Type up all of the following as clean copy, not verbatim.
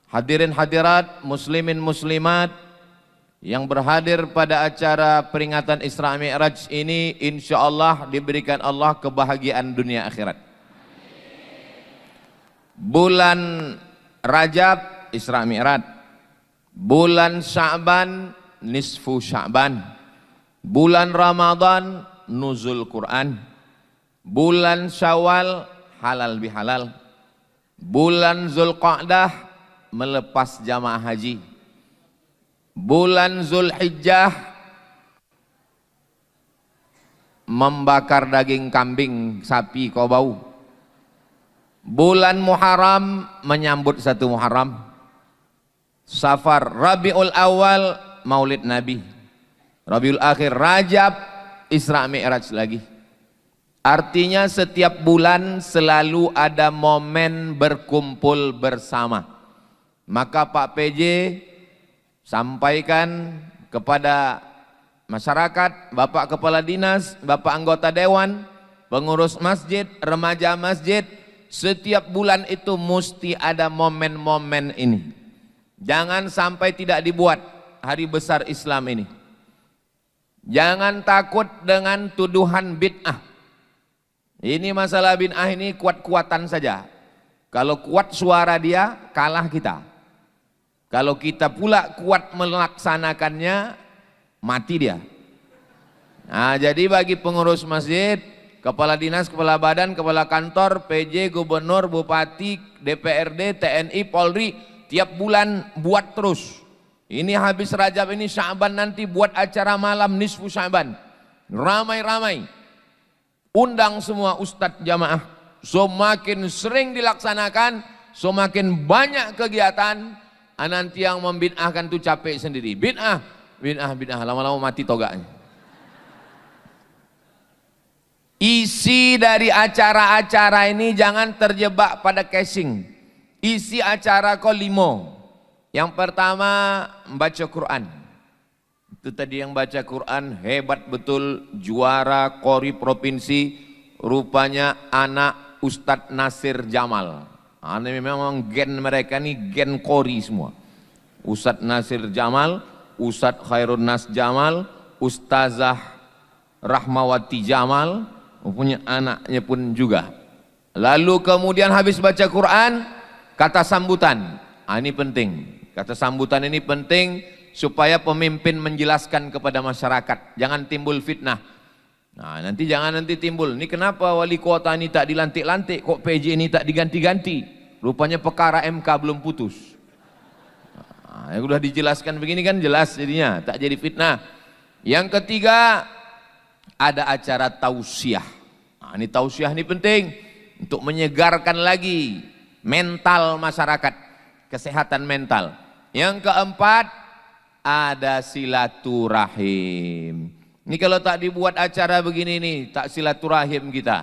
Hadirin hadirat, muslimin muslimat yang berhadir pada acara peringatan Isra Mi'raj ini, insyaallah diberikan Allah kebahagiaan dunia akhirat. Bulan Rajab Isra Mi'raj, bulan Sya'ban nisfu Sya'ban, bulan Ramadan nuzul Quran, bulan Syawal halal bihalal, bulan Zulqa'dah melepas jamaah haji, bulan Zulhijjah membakar daging kambing, sapi, kau bau, bulan Muharram menyambut 1 Muharram, Safar, Rabiul Awal Maulid Nabi, Rabiul Akhir, Rajab Isra Mi'raj lagi. Artinya setiap bulan selalu ada momen berkumpul bersama. Maka Pak PJ sampaikan kepada masyarakat, Bapak Kepala Dinas, Bapak Anggota Dewan, pengurus masjid, remaja masjid, setiap bulan itu mesti ada momen-momen ini. Jangan sampai tidak dibuat hari besar Islam ini. Jangan takut dengan tuduhan bid'ah. Ini masalah bid'ah ini kuat-kuatan saja. Kalau kuat suara dia, kalah kita. Kalau kita pula kuat melaksanakannya, mati dia. Nah, jadi bagi pengurus masjid, kepala dinas, kepala badan, kepala kantor, PJ, gubernur, bupati, DPRD, TNI, Polri, tiap bulan buat terus. Ini habis Rajab ini, Sya'ban nanti buat acara malam nisfu Sya'ban. Ramai-ramai. Undang semua ustadz jamaah. Semakin sering dilaksanakan, semakin banyak kegiatan. Nanti yang membid'ahkan itu capek sendiri. Bid'ah, lama-lama mati toganya. Isi dari acara-acara ini jangan terjebak pada casing. Isi acara kau 5. Yang pertama membaca Quran. Itu tadi yang baca Quran hebat betul, juara qori provinsi, rupanya anak Ustadz Nasir Jamal. Ini memang gen mereka nih gen qori semua. Ustadz Nasir Jamal, Ustadz Khairun Nas Jamal, Ustazah Rahmawati Jamal, punya anaknya pun juga. Lalu kemudian habis baca Quran, kata sambutan. Ini penting. Kata sambutan ini penting supaya pemimpin menjelaskan kepada masyarakat. Jangan timbul fitnah. Nah, jangan timbul. Ini kenapa wali kota ini tak dilantik-lantik, kok PJ ini tak diganti-ganti? Rupanya perkara MK belum putus. Yang sudah dijelaskan begini kan jelas jadinya, tak jadi fitnah. Yang ketiga, ada acara tausiah. Ini tausiah ini penting untuk menyegarkan lagi mental masyarakat, kesehatan mental. Yang keempat, ada silaturahim. Ini kalau tak dibuat acara begini nih, tak silaturahim kita.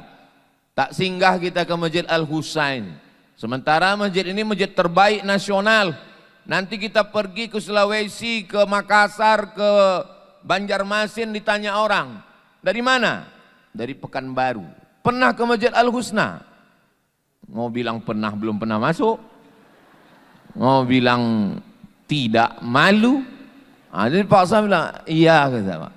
Tak singgah kita ke Masjid Al-Husain. Sementara masjid ini masjid terbaik nasional. Nanti kita pergi ke Sulawesi, ke Makassar, ke Banjarmasin, ditanya orang, dari mana? Dari Pekanbaru. Pernah ke Masjid Al-Husna? Mau bilang pernah, belum pernah masuk. Mau bilang tidak malu. Jadi Pak Sam bilang, iya kata Pak.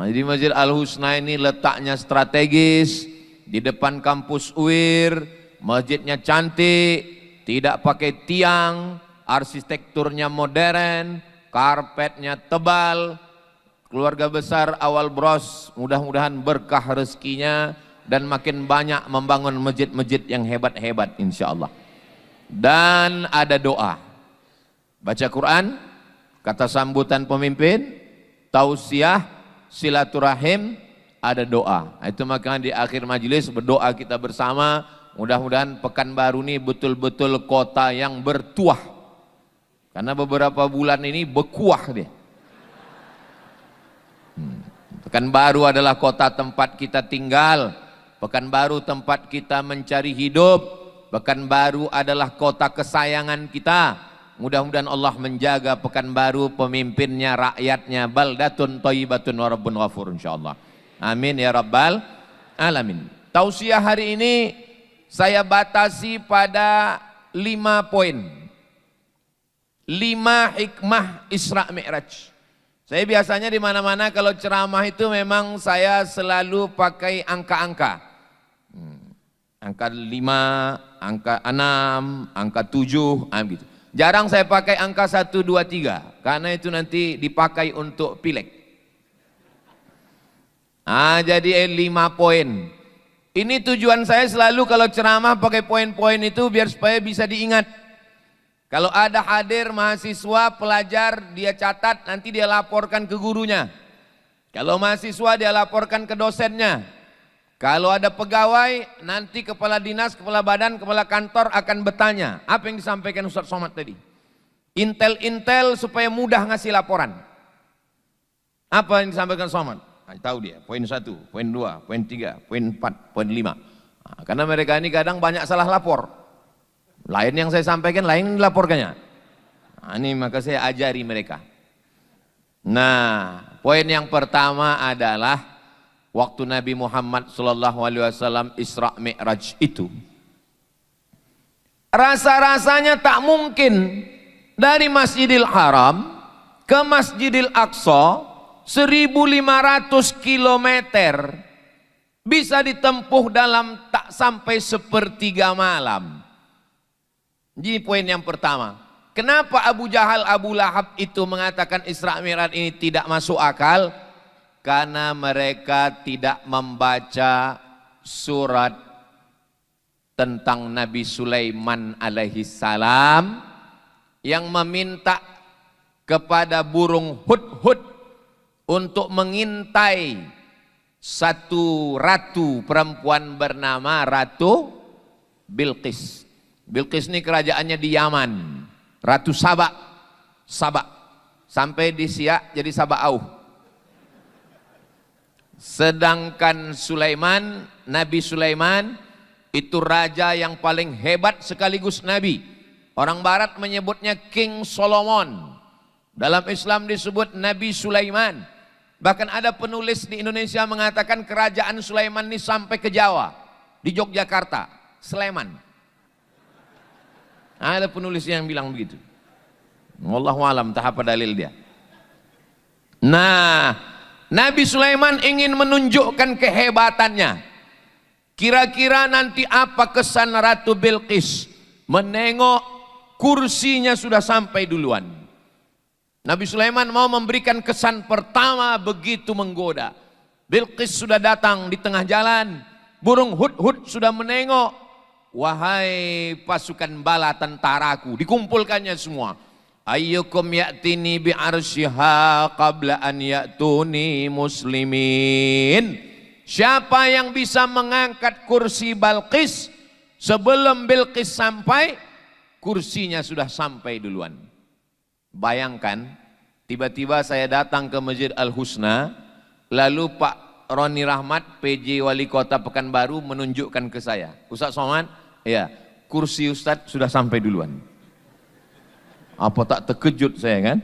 Jadi Masjid Al-Husna ini letaknya strategis di depan kampus UIR, masjidnya cantik, tidak pakai tiang, arsitekturnya modern, karpetnya tebal. Keluarga besar awal bros, mudah-mudahan berkah rezekinya dan makin banyak membangun masjid-masjid yang hebat-hebat insyaallah. Dan ada doa, baca Quran, kata sambutan pemimpin, tausiah, silaturahim, ada doa. Itu makanya di akhir majelis berdoa kita bersama, mudah-mudahan Pekanbaru ini betul-betul kota yang bertuah. Karena beberapa bulan ini berkuah dia. Pekanbaru adalah kota tempat kita tinggal, Pekanbaru tempat kita mencari hidup, Pekanbaru adalah kota kesayangan kita. Mudah-mudahan Allah menjaga Pekanbaru, pemimpinnya, rakyatnya, baldatun thayyibatun wa rabbun ghafur insyaallah. Amin ya rabbal alamin. Tausiah hari ini saya batasi pada 5 poin. 5 hikmah Isra Mi'raj. Saya biasanya di mana-mana kalau ceramah itu memang saya selalu pakai angka-angka. Angka 5, angka 6, angka 7, gitu. Jarang saya pakai angka 1, 2, 3, karena itu nanti dipakai untuk pileg. Jadi 5 poin. Ini tujuan saya selalu kalau ceramah pakai poin-poin itu biar supaya bisa diingat. Kalau ada hadir mahasiswa, pelajar, dia catat, nanti dia laporkan ke gurunya. Kalau mahasiswa dia laporkan ke dosennya. Kalau ada pegawai, nanti kepala dinas, kepala badan, kepala kantor akan bertanya, apa yang disampaikan Ustaz Somad tadi? Intel-intel supaya mudah ngasih laporan. Apa yang disampaikan Somad? Tahu dia, poin 1, poin 2, poin 3, poin 4, poin 5. Karena mereka ini kadang banyak salah lapor. Lain yang saya sampaikan, lain yang dilaporkannya. Ini maka saya ajari mereka. Nah, poin yang pertama adalah waktu Nabi Muhammad SAW Isra Mi'raj itu, rasa-rasanya tak mungkin dari Masjidil Haram ke Masjidil Aqsa 1.500 kilometer bisa ditempuh dalam tak sampai sepertiga malam. Jadi poin yang pertama, kenapa Abu Jahal, Abu Lahab itu mengatakan Isra Mi'raj ini tidak masuk akal? Karena mereka tidak membaca surat tentang Nabi Sulaiman alaihi salam yang meminta kepada burung hudhud untuk mengintai satu ratu perempuan bernama Ratu Bilqis. Bilqis ini kerajaannya di Yaman, Ratu Saba, sampai di Siak jadi Saba'auh. Sedangkan Sulaiman, Nabi Sulaiman itu raja yang paling hebat sekaligus Nabi. Orang Barat menyebutnya King Solomon, dalam Islam disebut Nabi Sulaiman. Bahkan ada penulis di Indonesia mengatakan kerajaan Sulaiman ini sampai ke Jawa, di Yogyakarta, Sleman. Ada penulis yang bilang begitu. Wallahu alam, tak apa dalil dia. Nah, Nabi Sulaiman ingin menunjukkan kehebatannya. Kira-kira nanti apa kesan Ratu Bilqis menengok kursinya sudah sampai duluan. Nabi Sulaiman mau memberikan kesan pertama begitu menggoda. Bilqis sudah datang di tengah jalan, burung hudhud sudah menengok. Wahai pasukan bala tentaraku, dikumpulkannya semua. Ayyukum ya'tini bi'arsyiha qabla an ya'tuni muslimin. Siapa yang bisa mengangkat kursi Balqis sebelum Bilqis sampai, kursinya sudah sampai duluan. Bayangkan, tiba-tiba saya datang ke Masjid Al-Husna, lalu Pak Roni Rahmat, PJ Wali Kota Pekanbaru menunjukkan ke saya, Ustaz Somad, ya, kursi Ustaz sudah sampai duluan. Apa tak terkejut saya kan?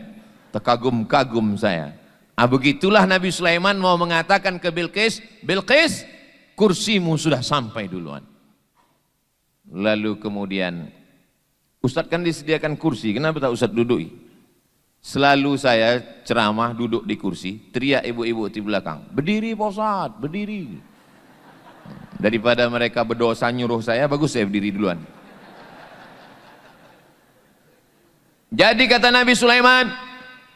Terkagum-kagum saya. Begitulah Nabi Sulaiman mau mengatakan ke Bilqis, Bilqis, kursimu sudah sampai duluan. Lalu kemudian, Ustaz kan disediakan kursi, kenapa tak Ustaz duduk? Selalu saya ceramah duduk di kursi, teriak ibu-ibu di belakang, berdiri Pak Ustaz, berdiri. Daripada mereka berdosa nyuruh saya, bagus saya berdiri duluan. Jadi kata Nabi Sulaiman,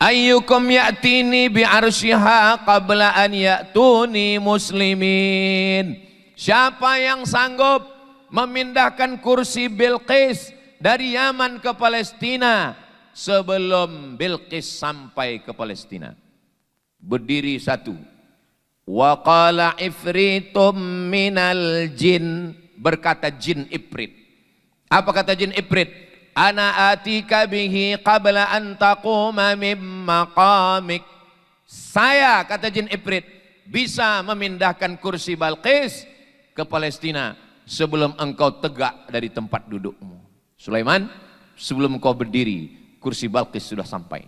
ayyukum ya'tini bi'arsyiha qabla an ya'tuni muslimin. Siapa yang sanggup memindahkan kursi Bilqis dari Yaman ke Palestina sebelum Bilqis sampai ke Palestina? Berdiri satu. Wa qala ifritum minal jin, berkata jin ifrit. Apa kata jin ifrit? Ana atika bihi qabla an taquma min maqamik. Saya, kata jin ifrit, bisa memindahkan kursi Balqis ke Palestina sebelum engkau tegak dari tempat dudukmu. Sulaiman, sebelum engkau berdiri, kursi Balqis sudah sampai.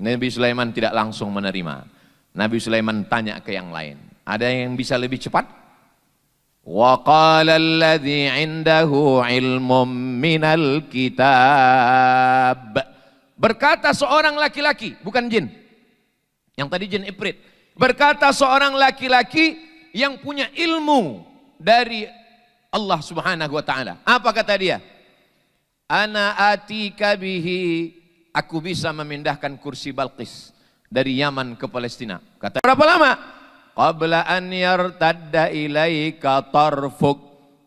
Nabi Sulaiman tidak langsung menerima. Nabi Sulaiman tanya ke yang lain, ada yang bisa lebih cepat? Wa qala alladhi 'indahu 'ilmun minal kitab. Berkata seorang laki-laki, bukan jin. Yang tadi jin ifrit. Berkata seorang laki-laki yang punya ilmu dari Allah Subhanahu wa taala. Apa kata dia? Ana atika bihi, aku bisa memindahkan kursi Balqis dari Yaman ke Palestina. Kata berapa lama? Qabla an yartadda ilaika tarfuk,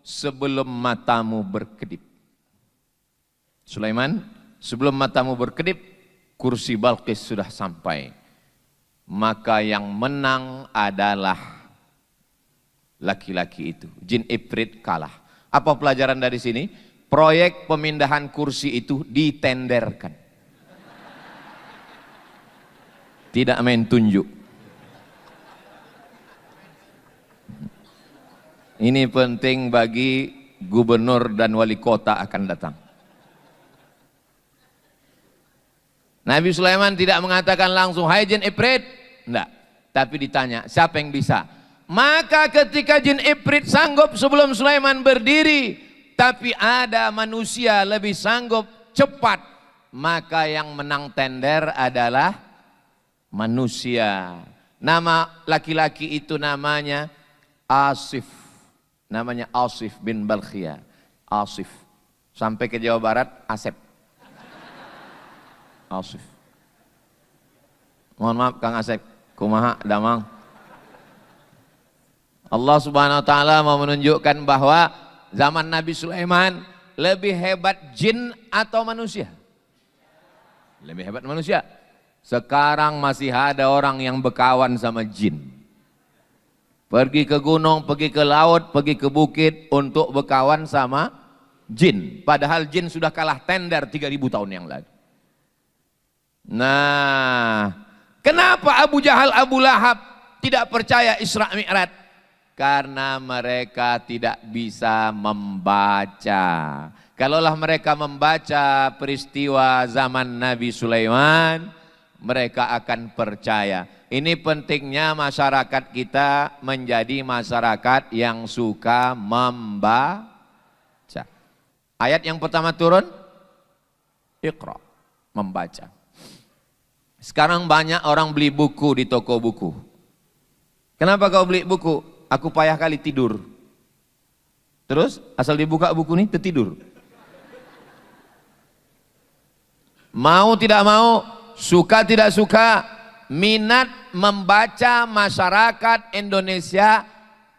sebelum matamu berkedip. Sulaiman, sebelum matamu berkedip, kursi Balqis sudah sampai. Maka yang menang adalah laki-laki itu. Jin ifrit kalah. Apa pelajaran dari sini? Proyek pemindahan kursi itu ditenderkan. Tidak main tunjuk. Ini penting bagi gubernur dan wali kota akan datang. Nabi Sulaiman tidak mengatakan langsung, hai jin ifrit. Enggak. Tapi ditanya, siapa yang bisa? Maka ketika jin ifrit sanggup sebelum Sulaiman berdiri, tapi ada manusia lebih sanggup cepat, maka yang menang tender adalah manusia. Nama laki-laki itu namanya Asif. Namanya Asif bin Balkhia. Asif. Sampai ke Jawa Barat, Asep. Asif. Mohon maaf Kang Asep. Kumaha damang. Allah Subhanahu wa taala mau menunjukkan bahwa zaman Nabi Sulaiman lebih hebat jin atau manusia? Lebih hebat manusia. Sekarang masih ada orang yang berkawan sama jin. Pergi ke gunung, pergi ke laut, pergi ke bukit untuk berkawan sama jin. Padahal jin sudah kalah tender 3000 tahun yang lalu. Nah, kenapa Abu Jahal, Abu Lahab tidak percaya Isra Mi'raj? Karena mereka tidak bisa membaca. Kalaulah mereka membaca peristiwa zaman Nabi Sulaiman, mereka akan percaya. Ini pentingnya masyarakat kita menjadi masyarakat yang suka membaca. Ayat yang pertama turun, Iqra, membaca. Sekarang banyak orang beli buku di toko buku. Kenapa kau beli buku? Aku payah kali tidur. Terus asal dibuka buku ini tertidur. Mau tidak mau, suka tidak suka, minat membaca masyarakat Indonesia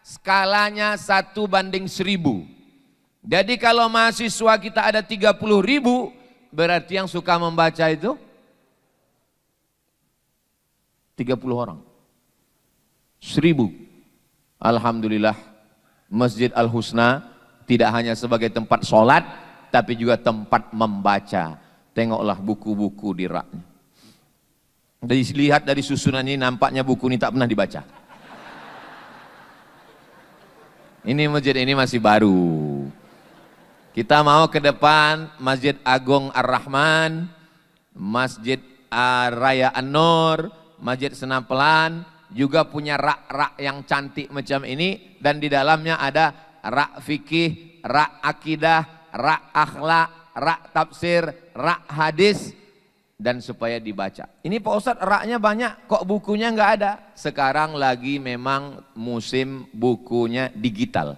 skalanya 1:1000. Jadi kalau mahasiswa kita ada 30.000, berarti yang suka membaca itu 30 orang. 1000. Alhamdulillah, Masjid Al-Husna tidak hanya sebagai tempat sholat, tapi juga tempat membaca. Tengoklah buku-buku di raknya. Dilihat dari susunan ini, nampaknya buku ini tak pernah dibaca. Ini masjid ini masih baru. Kita mau ke depan Masjid Agung Ar-Rahman, Masjid Raya An-Nur, Masjid Senapelan, juga punya rak-rak yang cantik macam ini, dan di dalamnya ada rak fikih, rak akidah, rak akhlak, rak tafsir, rak hadis, dan supaya dibaca. Ini Pak Ustadz raknya banyak, kok bukunya nggak ada? Sekarang lagi memang musim bukunya digital.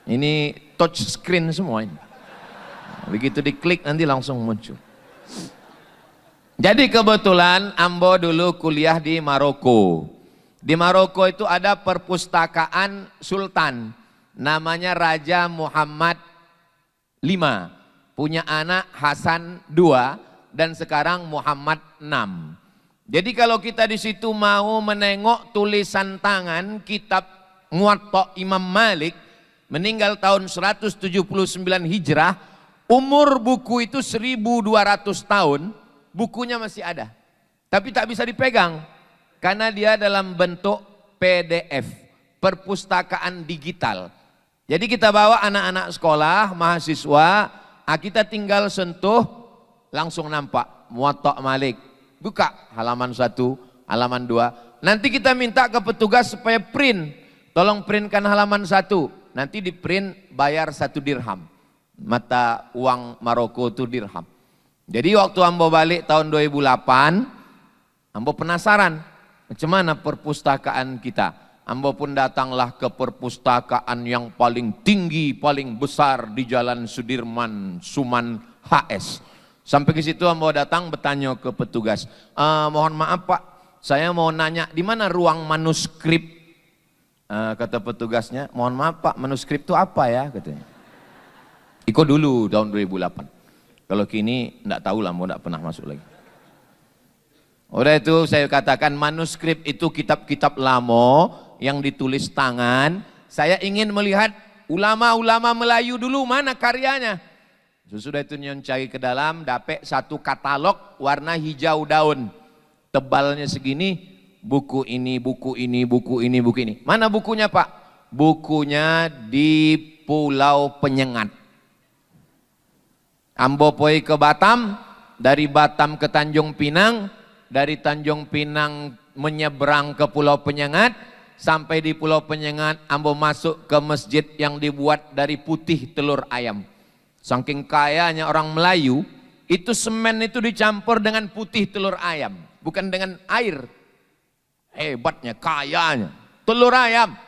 Ini touch screen semua ini. Begitu diklik nanti langsung muncul. Jadi kebetulan Ambo dulu kuliah di Maroko. Di Maroko itu ada perpustakaan sultan, namanya Raja Muhammad V. Punya anak Hasan II dan sekarang Muhammad VI. Jadi kalau kita di situ mau menengok tulisan tangan kitab Muwatta Imam Malik, meninggal tahun 179 Hijrah, umur buku itu 1200 tahun, bukunya masih ada. Tapi tak bisa dipegang karena dia dalam bentuk PDF, perpustakaan digital. Jadi kita bawa anak-anak sekolah, mahasiswa, kita tinggal sentuh, langsung nampak Muwatta Malik. Buka halaman 1, halaman 2, Nanti kita minta ke petugas supaya print. Tolong printkan halaman 1. Nanti di print bayar 1 dirham. Mata uang Maroko itu dirham. Jadi waktu ambo balik tahun 2008, ambo penasaran macam mana perpustakaan kita. Ambo pun datanglah ke perpustakaan yang paling tinggi, paling besar di Jalan Sudirman, Suman HS. Sampai ke situ ambo datang bertanya ke petugas, mohon maaf Pak, saya mau nanya di mana ruang manuskrip? Kata petugasnya, mohon maaf Pak, manuskrip itu apa ya? Katanya. Iko dulu tahun 2008. Kalau kini enggak tahu lah, mau enggak pernah masuk lagi. Udah itu saya katakan manuskrip itu kitab-kitab lama yang ditulis tangan. Saya ingin melihat ulama-ulama Melayu dulu mana karyanya. Sesudah itu nyon cari ke dalam, dapat 1 katalog warna hijau daun. Tebalnya segini, buku ini, buku ini, buku ini, buku ini. Mana bukunya Pak? Bukunya di Pulau Penyengat. Ambo poi ke Batam, dari Batam ke Tanjung Pinang, dari Tanjung Pinang menyeberang ke Pulau Penyengat, sampai di Pulau Penyengat ambo masuk ke masjid yang dibuat dari putih telur ayam. Saking kayanya orang Melayu, itu semen itu dicampur dengan putih telur ayam, bukan dengan air. Hebatnya, kayanya, telur ayam.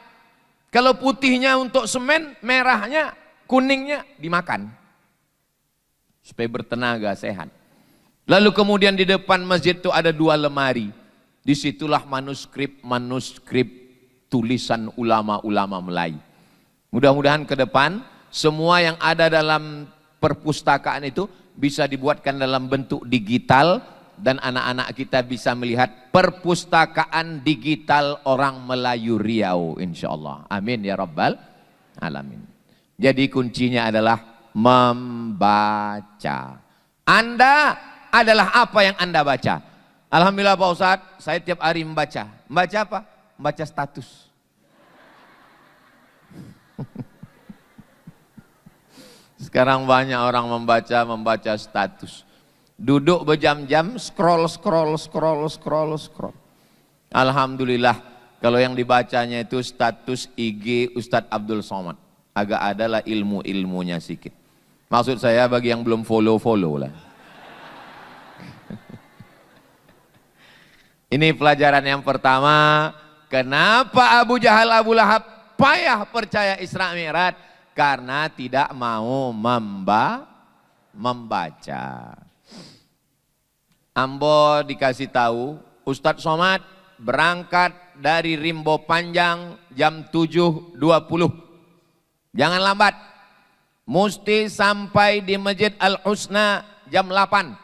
Kalau putihnya untuk semen, merahnya, kuningnya dimakan. Supaya bertenaga, sehat. Lalu kemudian di depan masjid itu ada 2 lemari. Disitulah manuskrip tulisan ulama-ulama Melayu. Mudah-mudahan ke depan semua yang ada dalam perpustakaan itu bisa dibuatkan dalam bentuk digital dan anak-anak kita bisa melihat perpustakaan digital orang Melayu Riau insyaallah. Amin ya rabbal alamin. Jadi kuncinya adalah membaca. Anda adalah apa yang Anda baca. Alhamdulillah Pak Ustadz, saya tiap hari membaca. Membaca apa? Membaca status. Sekarang banyak orang membaca status. Duduk berjam-jam, scroll. Alhamdulillah, kalau yang dibacanya itu status IG Ustadz Abdul Somad. Agak adalah ilmu-ilmunya sedikit. Maksud saya bagi yang belum follow lah. Ini pelajaran yang pertama. Kenapa Abu Jahal, Abu Lahab payah percaya Isra Mi'raj? Karena tidak mau membaca. Ambo dikasih tahu, Ustadz Somad berangkat dari Rimbo Panjang jam 7.20. Jangan lambat. Mesti sampai di Masjid Al-Husna jam 8.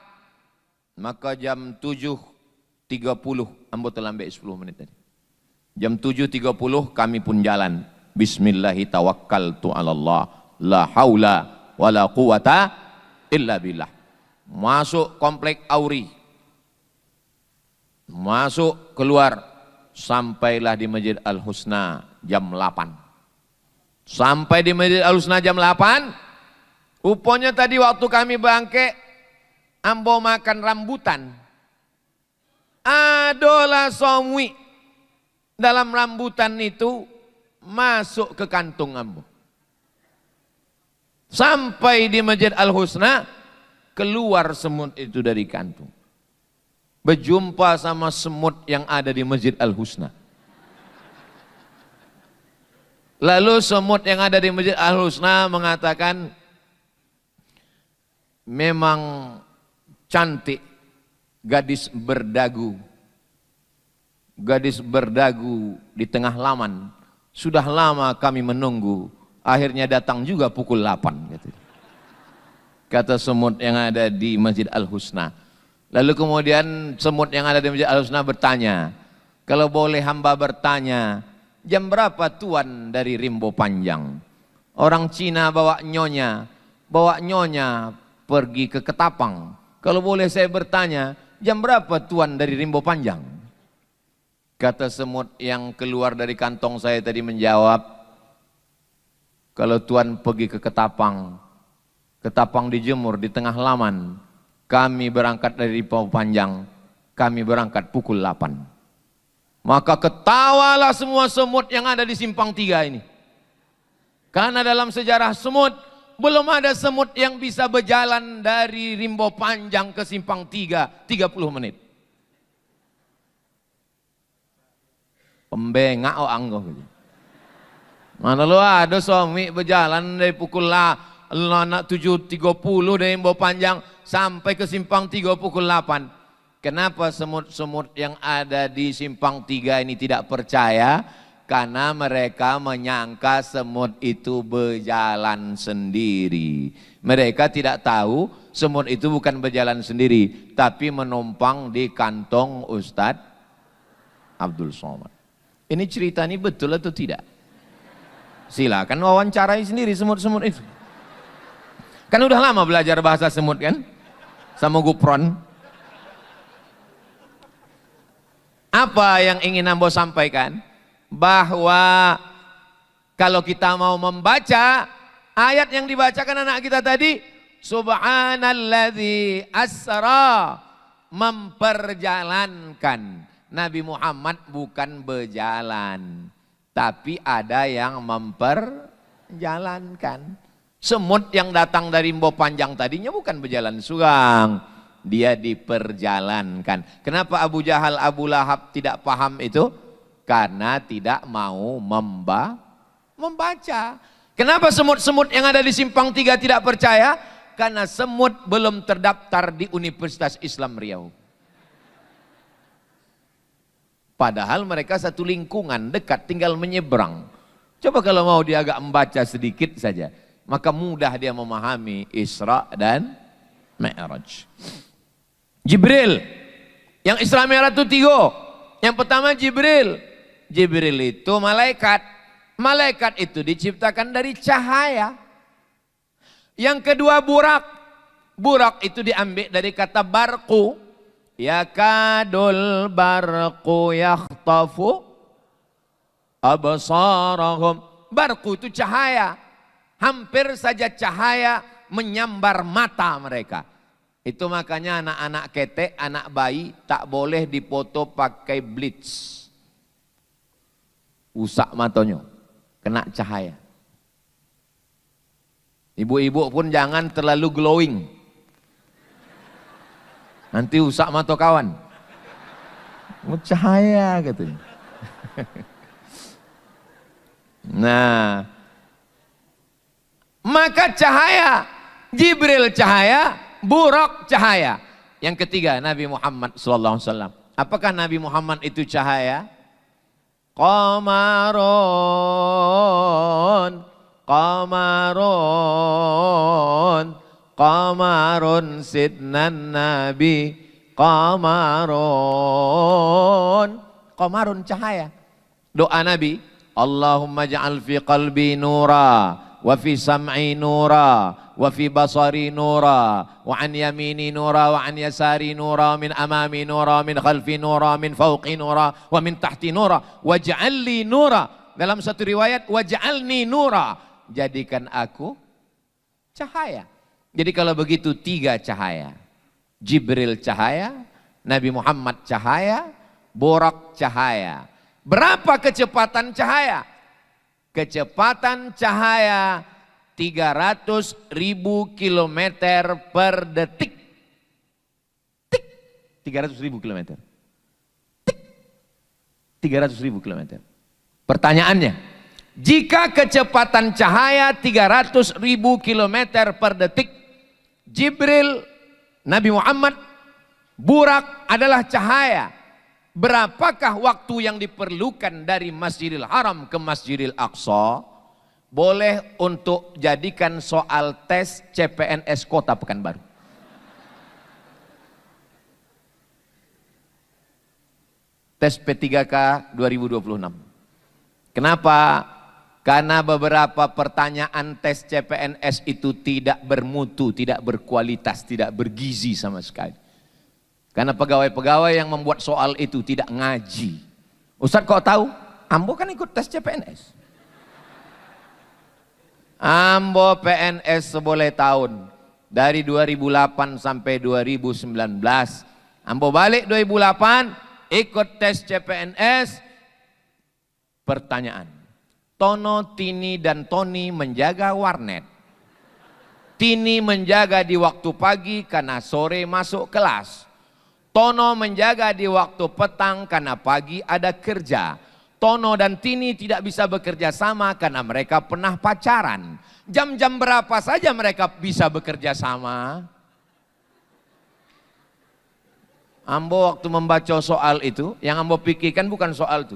Maka jam 7.30 ambo terlambat 10 menit tadi. Jam 7.30 kami pun jalan. Bismillahi tawakkaltu 'alallah la haula wala quwata illa billah. Masuk komplek Auri. Masuk keluar sampailah di Masjid Al-Husna jam 8. Sampai di Masjid Al-Husna jam 8. Rupanya tadi waktu kami bangke ambo makan rambutan. Adolah somwi. Dalam rambutan itu masuk ke kantung ambo. Sampai di Masjid Al-Husna, keluar semut itu dari kantung. Berjumpa sama semut yang ada di Masjid Al-Husna. Lalu semut yang ada di Masjid Al-Husna mengatakan, memang cantik gadis berdagu. Gadis berdagu di tengah laman. Sudah lama kami menunggu. Akhirnya datang juga pukul 8. Kata semut yang ada di Masjid Al-Husna. Lalu kemudian semut yang ada di Masjid Al-Husna bertanya, kalau boleh hamba bertanya, jam berapa tuan dari Rimbo Panjang? Orang Cina bawa nyonya pergi ke Ketapang. Kalau boleh saya bertanya, jam berapa tuan dari Rimbo Panjang? Kata semut yang keluar dari kantong saya tadi menjawab, kalau tuan pergi ke Ketapang, Ketapang dijemur di tengah laman, kami berangkat dari Rimbo Panjang, kami berangkat pukul 8. Maka ketawalah semua semut yang ada di simpang 3 ini. Karena dalam sejarah semut, belum ada semut yang bisa berjalan dari Rimbo Panjang ke simpang 3, 30 menit. Pembengak oh anggo. Mana lu ada suami berjalan dari pukul 7.30 dari Rimbo Panjang sampai ke simpang 3 pukul 8. Kenapa semut-semut yang ada di simpang 3 ini tidak percaya? Karena mereka menyangka semut itu berjalan sendiri. Mereka tidak tahu semut itu bukan berjalan sendiri, tapi menumpang di kantong Ustadz Abdul Somad. Ini cerita ini betul atau tidak? Silakan wawancarai sendiri semut-semut itu. Kan udah lama belajar bahasa semut kan? Sama Gupron. Apa yang ingin Ambo sampaikan? Bahwa kalau kita mau membaca ayat yang dibacakan anak kita tadi, Subhanalladzi asra, memperjalankan. Nabi Muhammad bukan berjalan, tapi ada yang memperjalankan. Semut yang datang dari Rimbo Panjang tadinya bukan berjalan surang, dia diperjalankan. Kenapa Abu Jahal, Abu Lahab tidak paham itu? Karena tidak mau membaca. Kenapa semut-semut yang ada di simpang 3 tidak percaya? Karena semut belum terdaftar di Universitas Islam Riau. Padahal mereka satu lingkungan dekat, tinggal menyeberang. Coba kalau mau dia agak membaca sedikit saja, maka mudah dia memahami Isra dan Mi'raj. Jibril, yang Isra Mi'raj itu 3. Yang pertama Jibril. Jibril itu malaikat. Malaikat itu diciptakan dari cahaya. Yang kedua Burak. Burak itu diambil dari kata barqu. Yakadul barqu yakhtafu absarahum. Barqu itu cahaya. Hampir saja cahaya menyambar mata mereka. Itu makanya anak-anak ketek, anak bayi tak boleh dipoto pakai bleach. Usak matanya, kena cahaya. Ibu-ibu pun jangan terlalu glowing. Nanti usak mata kawan. Cahaya katanya. Nah, maka cahaya, Jibril cahaya, Burak cahaya. Yang ketiga Nabi Muhammad SAW. Apakah Nabi Muhammad itu cahaya? Qamarun, qamarun, qamarun sidnan Nabi. Qamarun, qamarun cahaya. Doa Nabi, Allahumma ja'al fi qalbi nura, wa fi sam'i nura, wa fi basari nura, wa an yamini nura, wa an yasari nura, min amami nura, min khalfi nura, min fawqi nura, wa min tahti nura, waj'alli nura. Dalam satu riwayat, waj'alni nura, jadikan aku cahaya. Jadi kalau begitu 3 cahaya. Jibril cahaya, Nabi Muhammad cahaya, Burak cahaya. Berapa kecepatan cahaya? Kecepatan cahaya 300.000 kilometer per detik. Tik, 300.000 kilometer. Tik, 300.000 kilometer. Pertanyaannya, jika kecepatan cahaya 300.000 kilometer per detik, Jibril, Nabi Muhammad, Burak adalah cahaya. Berapakah waktu yang diperlukan dari Masjidil Haram ke Masjidil Aqsa? Boleh untuk jadikan soal tes CPNS Kota Pekanbaru. Tes P3K 2026. Kenapa? Karena beberapa pertanyaan tes CPNS itu tidak bermutu, tidak berkualitas, tidak bergizi sama sekali. Karena pegawai-pegawai yang membuat soal itu tidak ngaji. Ustadz kok tahu? Ambo kan ikut tes CPNS. Ambo PNS seboleh tahun. Dari 2008 sampai 2019. Ambo balik 2008, ikut tes CPNS. Pertanyaan, Tono, Tini, dan Toni menjaga warnet. Tini menjaga di waktu pagi karena sore masuk kelas. Tono menjaga di waktu petang karena pagi ada kerja. Tono dan Tini tidak bisa bekerja sama karena mereka pernah pacaran. Jam-jam berapa saja mereka bisa bekerja sama? Ambo waktu membaca soal itu, yang Ambo pikirkan bukan soal itu.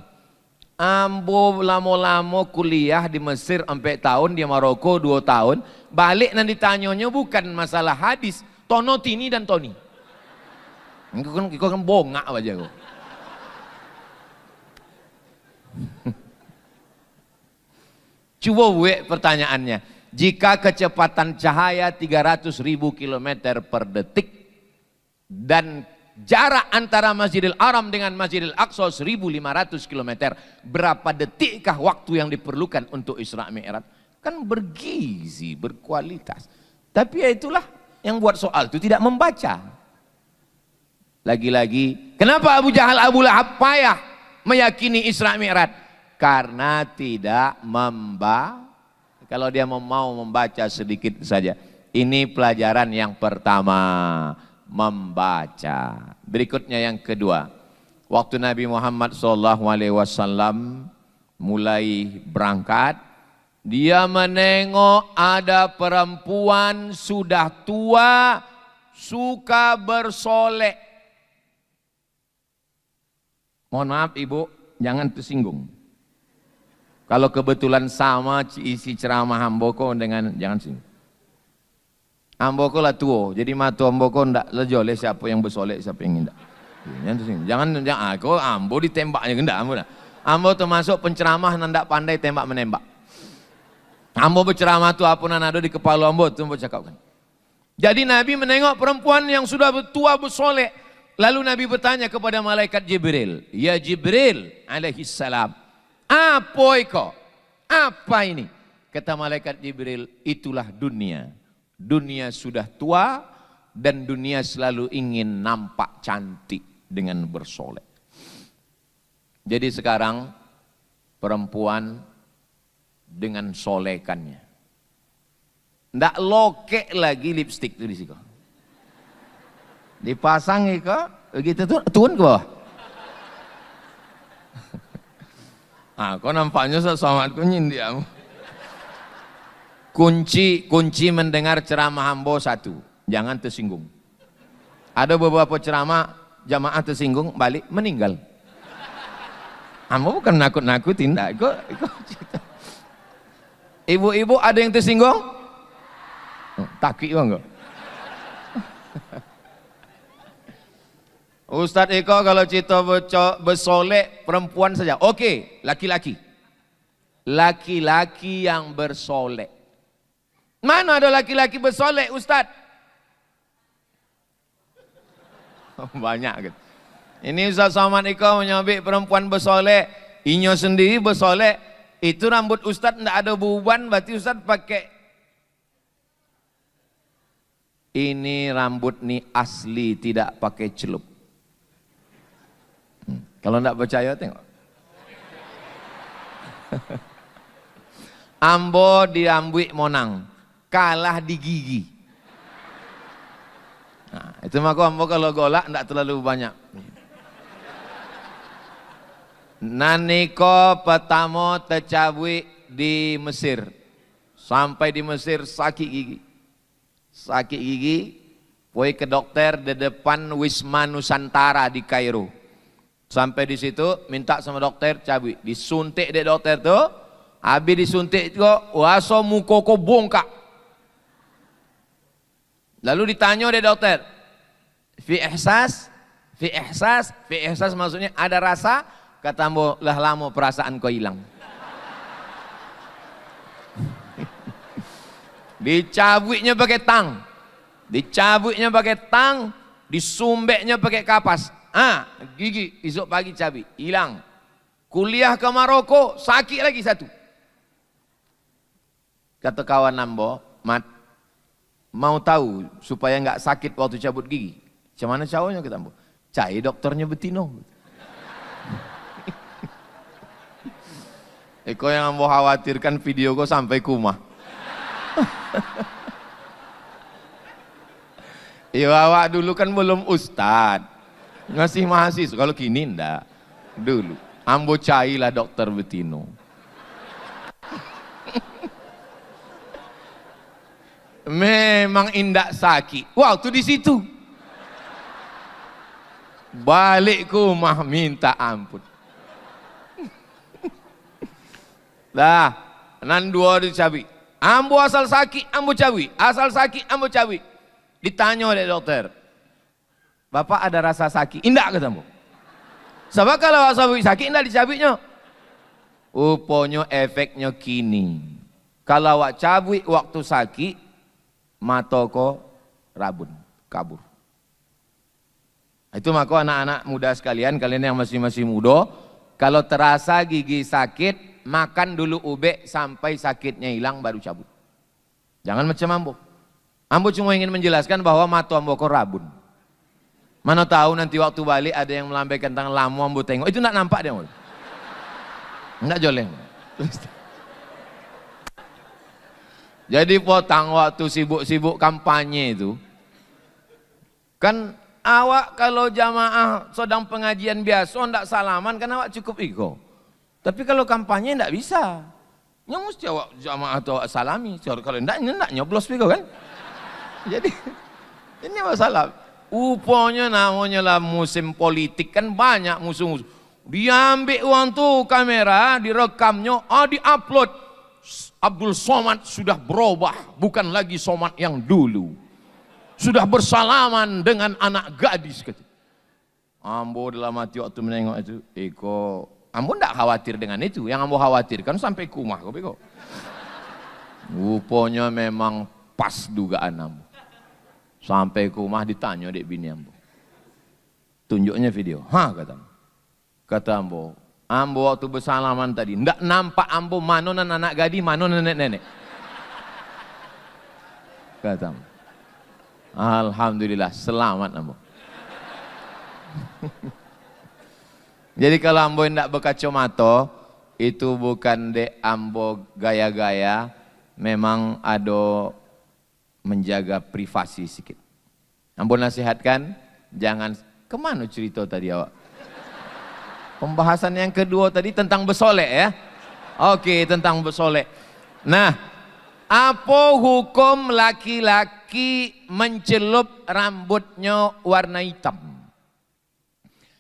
Ambo lama-lama kuliah di Mesir sampai tahun, di Maroko 2 tahun. Balik nanti tanyanya bukan masalah hadis. Tono, Tini, dan Toni. Kau kan bongak aja kau. Coba pertanyaannya. Jika kecepatan cahaya 300.000 km per detik dan jarak antara Masjidil Haram dengan Masjidil Aqsa 1.500 km, berapa detikkah waktu yang diperlukan untuk Isra Mi'raj? Kan bergizi, berkualitas. Tapi ya itulah yang buat soal itu tidak membaca. Lagi-lagi, kenapa Abu Jahal, Abu Lahab payah meyakini Isra Mi'raj? Karena tidak membaca. Kalau dia mau membaca sedikit saja. Ini pelajaran yang pertama. Membaca. Berikutnya yang kedua, waktu Nabi Muhammad SAW mulai berangkat, dia menengok ada perempuan sudah tua suka bersolek. Mohon maaf ibu, jangan tersinggung. Kalau kebetulan sama isi ceramah Hamboko dengan jangan singgung. Amboko lah tua, jadi matu amboko ndak lejole siapa yang bersolek, siapa yang tidak. Jangan aku ambo ditembaknya gendak ambo. Ambo termasuk penceramah ndak pandai tembak menembak. Ambo berceramah tu apa nanado di kepala ambo tu ambo cakapkan. Jadi Nabi menengok perempuan yang sudah tua bersolek. Lalu Nabi bertanya kepada malaikat Jibril, "Ya Jibril alaihi salam, apa iko? Apa ini?" Kata malaikat Jibril, "Itulah dunia. Dunia sudah tua dan dunia selalu ingin nampak cantik dengan bersolek." Jadi sekarang perempuan dengan solekannya. Ndak lokek lagi lipstik itu di situ. Dipasang ke begitu tuh turun ke bawah. Kau nampaknya sesamatku nyindiamu. Kunci mendengar ceramah Ambo satu, jangan tersinggung. Ada beberapa ceramah jamaah tersinggung balik meninggal. Ambo bukan nakut-nakutin, Ibu-ibu ada yang tersinggung? Takik enggak? Ustadz Eko kalau cerita bersolek perempuan saja. Oke, laki-laki. Laki-laki yang bersolek. Mana ada laki-laki bersolek, Ustadz? Banyak gitu. Ini Ustadz Somad Eko menyabik perempuan bersolek. Inyo sendiri bersolek. Itu rambut Ustadz tidak ada beban, berarti Ustadz pakai. Ini rambut nih asli, tidak pakai celup. Kalau tidak percaya tengok. Ambo diambil monang, kalah di gigi. Nah, itu maka ambo kalau golak tidak terlalu banyak. Naniko pertama tercabik di Mesir. Sampai di Mesir sakit gigi. Sakit gigi, pergi ke dokter di depan Wisma Nusantara di Kairo. Sampai di situ minta sama dokter cabik, disuntik dek dokter tu, habis disuntik tu, waso mukoko bongkak. Lalu ditanya dek dokter, fi ihsas maksudnya ada rasa? Kata ambo, lah lama perasaan kau hilang. Dicabutnya pakai tang, disumbeknya pakai kapas. Gigi, esok pagi cabik, hilang. Kuliah ke Maroko, sakit lagi satu. Kata kawan ambo, Mat, mau tahu supaya enggak sakit waktu cabut gigi? Macam mana caranya kata ambo? Cari dokternya betino. Eko yang ambo khawatirkan video kok sampai kumah. Iya awak dulu kan belum ustad, masih mahasiswa. Kalau kini ndak. Dulu ambo cailah dokter Betino. Memang indak sakit. Waktu di situ balik ke rumah minta ampun. Dah, nan dua dicabi. Ambo asal sakit, ambo cawi. Asal sakit, ambo cawi. Ditanya oleh dokter, Bapak ada rasa sakit? Indak kata ambo. Sebab kalau asal sakit indak dicabiknya. Rupanya efeknya kini. Kalau awak cabik waktu sakit, mata ko rabun, kabur. Itu maka anak-anak muda sekalian, kalian yang masih muda, kalau terasa gigi sakit, makan dulu ube sampai sakitnya hilang baru cabut. Jangan macam ambo. Ambo cuma ingin menjelaskan bahwa mata ambo ko rabun. Mana tahu nanti waktu balik ada yang melambaikan tangan lamu ambo tengok, itu nak nampak dia. Enggak joleng. Jadi potang waktu sibuk-sibuk kampanye itu, kan awak kalau jamaah sedang pengajian biasa ndak salaman kan awak cukup iko. Tapi kalau kampanye ndak bisa. Nya mesti awak jamaah atau awak salami. Kalau ndak nyoblos iko kan. Jadi ini masalah. Rupanya namanya lah musim politik kan banyak musuh-musuh. Diambil uang tuh kamera, direkamnya, diupload. Abdul Somad sudah berubah, bukan lagi Somad yang dulu. Sudah bersalaman dengan anak gadis. Ambo dalam hati waktu menengok itu, Eko, ambo tidak khawatir dengan itu. Yang ambo khawatirkan sampai kumah. Rupanya memang pas dugaan ambo. Sampai kumah ditanya dek bini ambo. Tunjuknya video. Kata ambo. Ambo waktu bersalaman tadi, ndak nampak ambo manonan anak gadis, manonan nenek-nenek. Kata ambo. Alhamdulillah, selamat ambo. Jadi kalau ambo ndak berkacamata, itu bukan dek ambo gaya-gaya, memang ada menjaga privasi sedikit. Ambo nasihatkan, jangan, kemana cerita tadi awak? Pembahasan yang kedua tadi tentang bersolek ya. Oke, tentang bersolek. Nah, apa hukum laki-laki mencelup rambutnya warna hitam?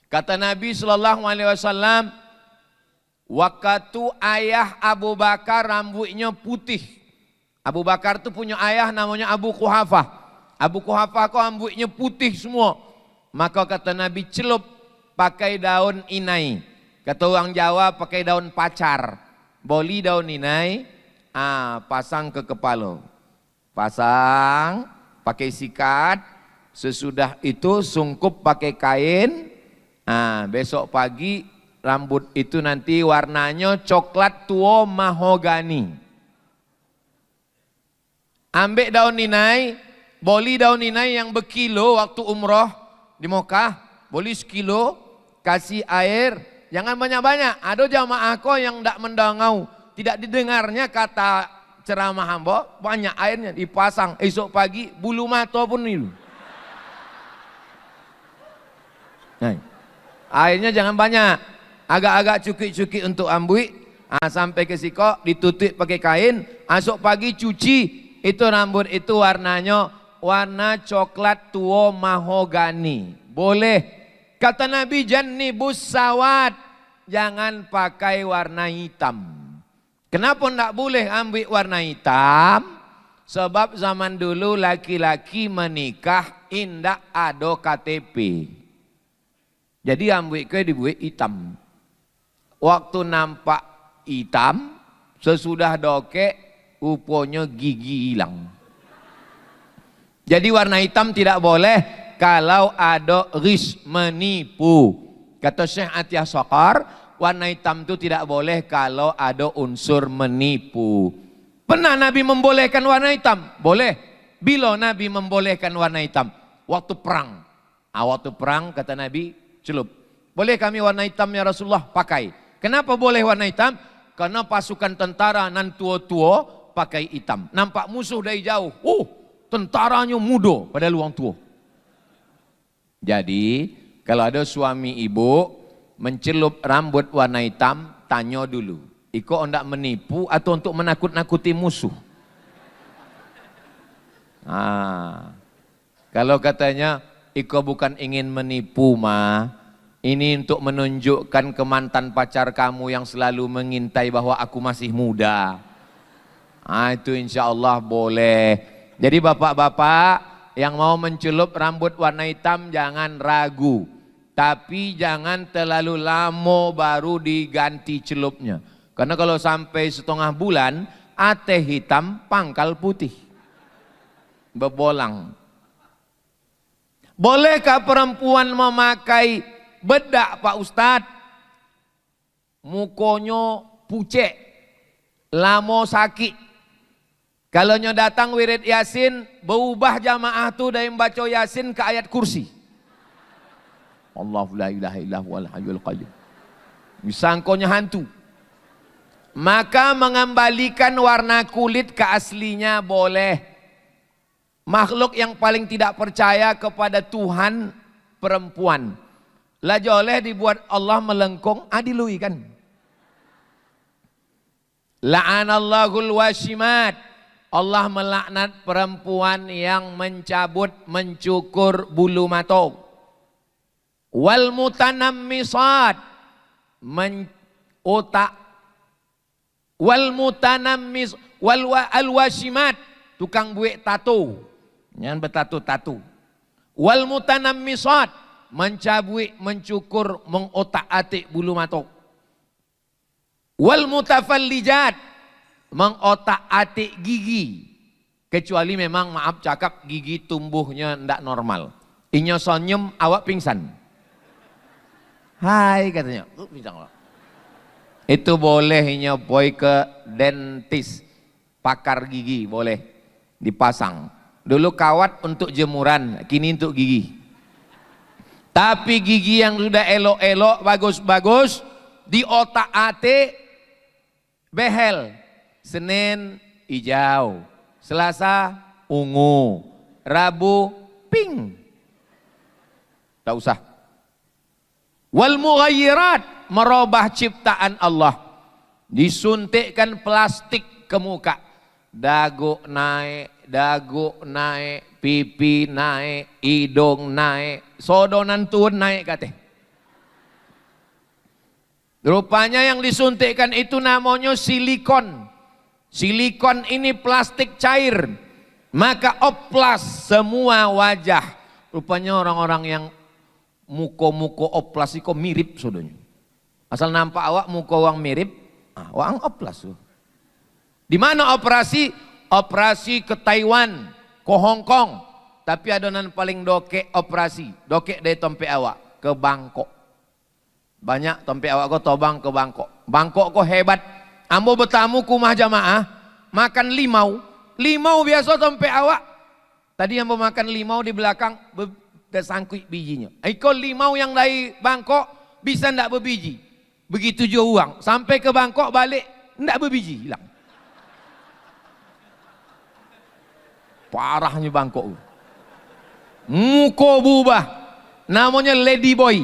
Kata Nabi SAW, waktu ayah Abu Bakar rambutnya putih. Abu Bakar itu punya ayah namanya Abu Quhafah. Abu Quhafah kok rambutnya putih semua. Maka kata Nabi celup pakai daun inai. Kata orang Jawa pakai daun pacar. Boli daun inai, pasang ke kepala. Pasang, pakai sikat. Sesudah itu sungkup pakai kain. Besok pagi rambut itu nanti warnanya coklat tua mahogani. Ambil daun inai, boli daun inai yang berkilo waktu umroh di Mekah. Boli sekilo, kasih air, jangan banyak-banyak. Ada jamaah kau yang tidak mendangau, tidak didengarnya kata ceramah hamba, banyak airnya dipasang. Esok pagi bulu mata pun itu. Airnya jangan banyak, agak-agak cukik-cukik untuk ambui, sampai ke siko, ditutup pakai kain. Esok pagi cuci, itu rambut itu warnanya warna coklat tua mahogani. Boleh. Kata Nabi jannibus sawat, jangan pakai warna hitam. Kenapa tidak boleh ambil warna hitam? Sebab zaman dulu laki-laki menikah indak ada KTP. Jadi ambil ke dibuat hitam. Waktu nampak hitam, sesudah dokek rupanya gigi hilang. Jadi warna hitam tidak boleh. Kalau ada ris menipu, kata Syekh Atiyah Saqar, warna hitam itu tidak boleh kalau ada unsur menipu. Pernah Nabi membolehkan warna hitam? Boleh. Bila Nabi membolehkan warna hitam? Waktu perang. Waktu perang kata Nabi, celup. Boleh kami warna hitam ya Rasulullah? Pakai. Kenapa boleh warna hitam? karena pasukan tentara nan tua-tua pakai hitam. Nampak musuh dari jauh. Tentaranya muda pada luang tua. Jadi kalau ada suami ibu mencelup rambut warna hitam, tanya dulu, iko hendak menipu atau untuk menakut-nakuti musuh? Kalau katanya iko bukan ingin menipu ma, ini untuk menunjukkan ke mantan pacar kamu yang selalu mengintai bahwa aku masih muda. Itu insya Allah boleh. Jadi bapak-bapak yang mau mencelup rambut warna hitam jangan ragu. Tapi jangan terlalu lama baru diganti celupnya. Karena kalau sampai setengah bulan, ateh hitam, pangkal putih. Berbolang. Bolehkah perempuan memakai bedak Pak Ustadz? Mukonya pucet, lamo sakit. Kalau nyo datang wirid Yasin, berubah jamaah tu dari membaca Yasin ke ayat kursi. Allahu la ilaha illa huwal hayyul qayyum. Disangkonya hantu. Maka mengembalikan warna kulit ke aslinya boleh. Makhluk yang paling tidak percaya kepada Tuhan perempuan. Lah boleh dibuat Allah melengkung, adilui kan. La'anallahul washimat. Allah melaknat perempuan yang mencabut, mencukur bulu mata. Wal mutanammisat, wal mutanammis, al washimat, tukang buik tato, jangan bertato-tato. Wal mutanammisat, mencabut, mencukur, mengotak-atik bulu mata. Wal mutafallijat, mengotak-atik gigi, kecuali memang maaf cakap gigi tumbuhnya tidak normal. Inyo sonyem awak pingsan. Hai katanya, pingsan. Itu boleh inyo boy ke dentis, pakar gigi boleh dipasang. Dulu kawat untuk jemuran, kini untuk gigi. Tapi gigi yang sudah elok-elok, bagus-bagus, diotak-atik behel. Senin hijau, Selasa ungu, Rabu pink. Tak usah. Wal mughayyirat, merubah ciptaan Allah. Disuntikkan plastik ke muka. Dagu naik, pipi naik, hidung naik, sodonan turun naik katanya. Rupanya yang disuntikkan itu namanya silikon. Silikon ini plastik cair, maka oplas semua wajah. Rupanya orang-orang yang muko-muko oplas itu mirip saudanya. Asal nampak awak muko wang mirip, wang oplas. Di mana operasi? Operasi ke Taiwan, ke Hong Kong. Tapi adonan paling dokek operasi, dokek dari tompe awak ke Bangkok. Banyak tompe awak ko tobang ke Bangkok. Bangkok ko hebat. Ambo bertamu kumah jamaah, makan limau. Limau biasa tompe awak. Tadi ambo makan limau di belakang, tersangkut bijinya. Iko limau yang dari Bangkok bisa ndak berbiji. Begitu juga uang. Sampai ke Bangkok balik, ndak berbiji, hilang. Parahnya Bangkok. Muko berubah. Namanya lady boy.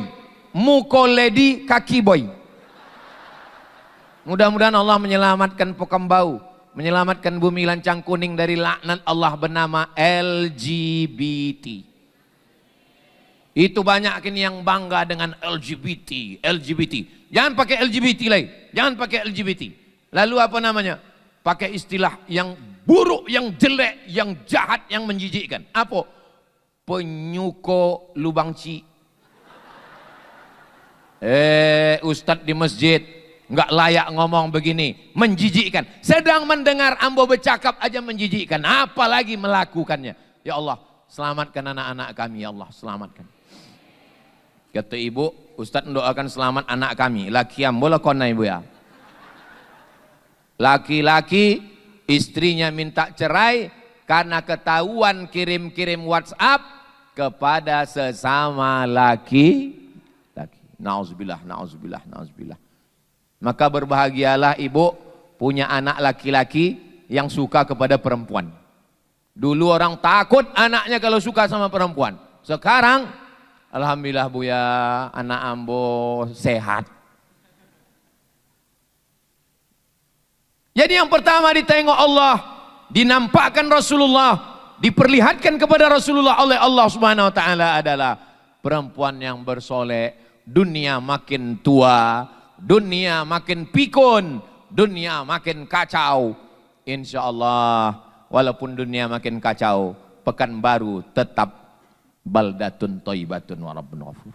Muko lady, kaki boy. Mudah-mudahan Allah menyelamatkan Pokembau, menyelamatkan bumi lancang kuning dari laknat Allah bernama LGBT. Itu banyak kini yang bangga dengan LGBT. Jangan pakai LGBT lagi, jangan pakai LGBT. Lalu apa namanya? Pakai istilah yang buruk, yang jelek, yang jahat, yang menjijikkan. Apa? Penyuko lubang ci. Ustadz di masjid nggak layak ngomong begini, menjijikkan. Sedang mendengar ambo bercakap aja menjijikkan, apalagi melakukannya. Ya Allah, selamatkan anak-anak kami, ya Allah, selamatkan. Kata ibu, Ustadz mendoakan selamat anak kami. Laki ambo lakona ibu ya. Laki-laki istrinya minta cerai karena ketahuan kirim-kirim WhatsApp kepada sesama laki. Nauzubillah, nauzubillah, nauzubillah. Maka berbahagialah ibu punya anak laki-laki yang suka kepada perempuan. Dulu orang takut anaknya kalau suka sama perempuan. Sekarang alhamdulillah Buya, anak ambo sehat. Jadi yang pertama ditengok Allah, dinampakkan Rasulullah, diperlihatkan kepada Rasulullah oleh Allah Subhanahu wa taala adalah perempuan yang bersolek. Dunia makin tua, dunia makin pikun, dunia makin kacau. Insya Allah walaupun dunia makin kacau, Pekanbaru tetap baldatun thayyibatun wa rabbun ghafur.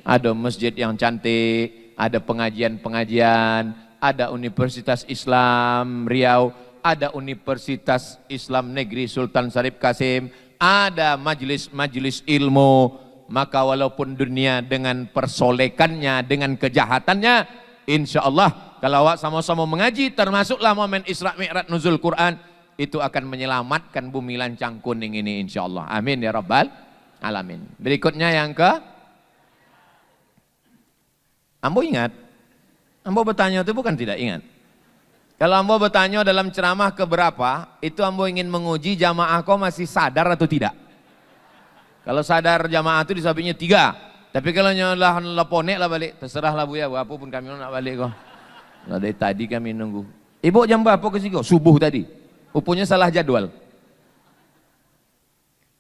Ada masjid yang cantik, ada pengajian-pengajian, ada Universitas Islam Riau, ada Universitas Islam Negeri Sultan Syarif Kasim, ada majelis-majelis ilmu. Maka walaupun dunia dengan persolekannya, dengan kejahatannya, insya Allah kalau awak sama-sama mengaji, termasuklah momen Isra Mi'raj nuzul Quran, itu akan menyelamatkan bumi lancang kuning ini insya Allah. Amin ya rabbal alamin. Berikutnya yang ke, ambo ingat, ambo bertanya itu bukan tidak ingat. Kalau ambo bertanya dalam ceramah keberapa, itu ambo ingin menguji jamaah kau masih sadar atau tidak. Kalau sadar jamaah itu di sampingnya 3. Tapi kalau nyolah leponek lah balik, terserahlah Buya, apa pun kami nak balik kok. Dari tadi kami nunggu. Ibu jam berapa ke sini? Subuh tadi. Rupanya salah jadwal.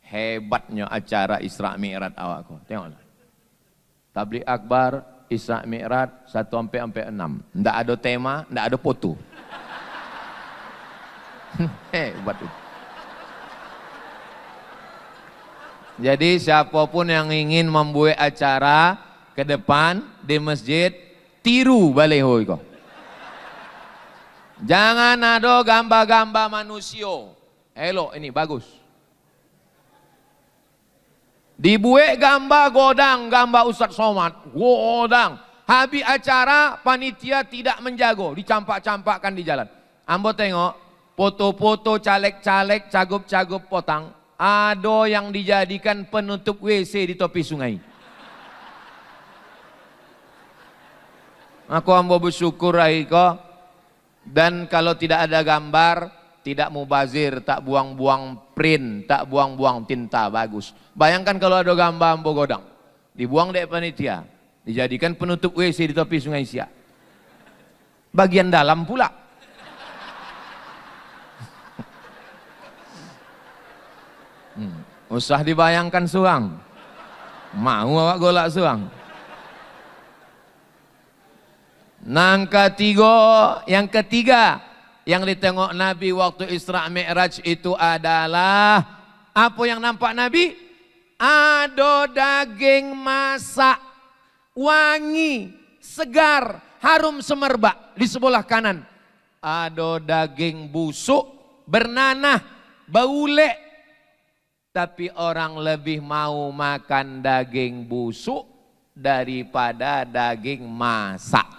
Hebatnya acara Isra Mi'raj awak kok. Tengoklah. Tabligh akbar Isra Mi'raj 1 sampai 6. Enggak ada tema, enggak ada foto. Hebat itu. Jadi siapapun yang ingin membuat acara ke depan di masjid, tiru baleho iko. Jangan ada gambar-gambar manusia. Elok ini bagus. Dibuat gambar godang, gambar Ustaz Somad, godang. Habis acara panitia tidak menjaga, dicampak-campakkan di jalan. Ambo tengok foto-foto caleg-caleg, cagup-cagup potang. Ada yang dijadikan penutup WC di tepi sungai. Aku ambo bersyukur Aiko. Dan kalau tidak ada gambar, tidak mubazir, tak buang-buang print, tak buang-buang tinta, bagus. Bayangkan kalau ada gambar ambo godang, dibuang dari panitia, dijadikan penutup WC di tepi sungai Siak. Bagian dalam pula. Usah dibayangkan suang. Mau awak golak suang. Yang ketiga yang ditengok Nabi waktu Isra Mi'raj itu adalah apa yang nampak Nabi? Ada daging masak, wangi, segar, harum semerbak di sebelah kanan. Ada daging busuk, bernanah, bau lek. Tapi orang lebih mau makan daging busuk daripada daging masak.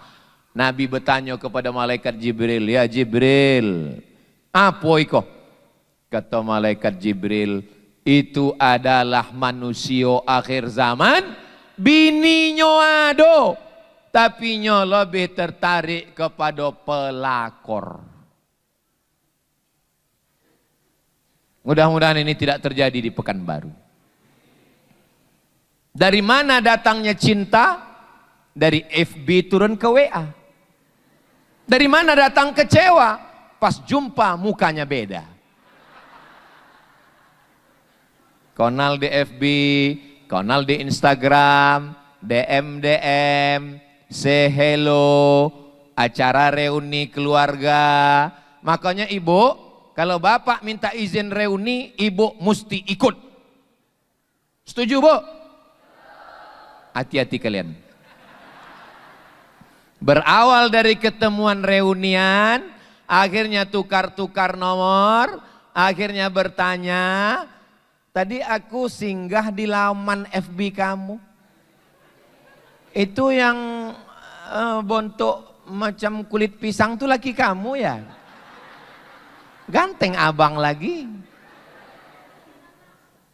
Nabi bertanya kepada malaikat Jibril, ya Jibril, apa itu? Kata malaikat Jibril, itu adalah manusia akhir zaman, bininya ada, tapi nya lebih tertarik kepada pelakor. Mudah-mudahan ini tidak terjadi di Pekanbaru. Dari mana datangnya cinta? Dari FB turun ke WA. Dari mana datang kecewa? Pas jumpa mukanya beda. Konal di FB, konal di Instagram, DM, say hello, acara reuni keluarga. Makanya ibu, kalau bapak minta izin reuni, ibu mesti ikut. Setuju bu? Hati-hati kalian. Berawal dari ketemuan reunian, akhirnya tukar-tukar nomor, akhirnya bertanya, tadi aku singgah di laman FB kamu. Itu yang bentuk macam kulit pisang tuh laki kamu ya? Ganteng abang lagi.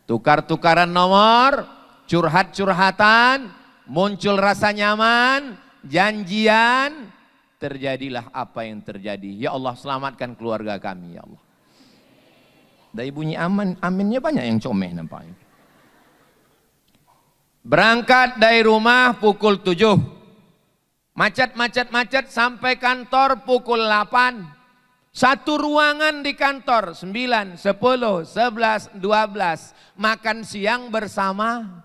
Tukar-tukaran nomor, curhat-curhatan, muncul rasa nyaman, janjian, terjadilah apa yang terjadi. Ya Allah, selamatkan keluarga kami, ya Allah. Dari bunyi aminnya banyak yang comeh nampaknya. Berangkat dari rumah pukul 7. Macet sampai kantor pukul 8. Satu ruangan di kantor 9, 10, 11, 12. Makan siang bersama.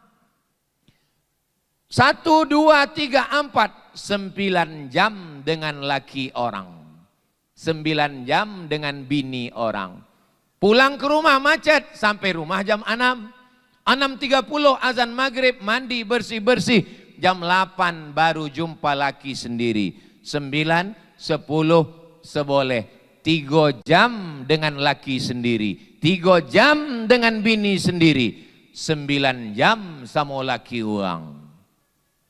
1, 2, 3, 4. 9 jam dengan laki orang. 9 jam dengan bini orang. Pulang ke rumah macet sampai rumah jam 6. 6.30 azan maghrib, mandi bersih-bersih. Jam 8 baru jumpa laki sendiri. 9, 10 seboleh. 3 jam dengan laki sendiri. 3 jam dengan bini sendiri. 9 jam sama laki orang.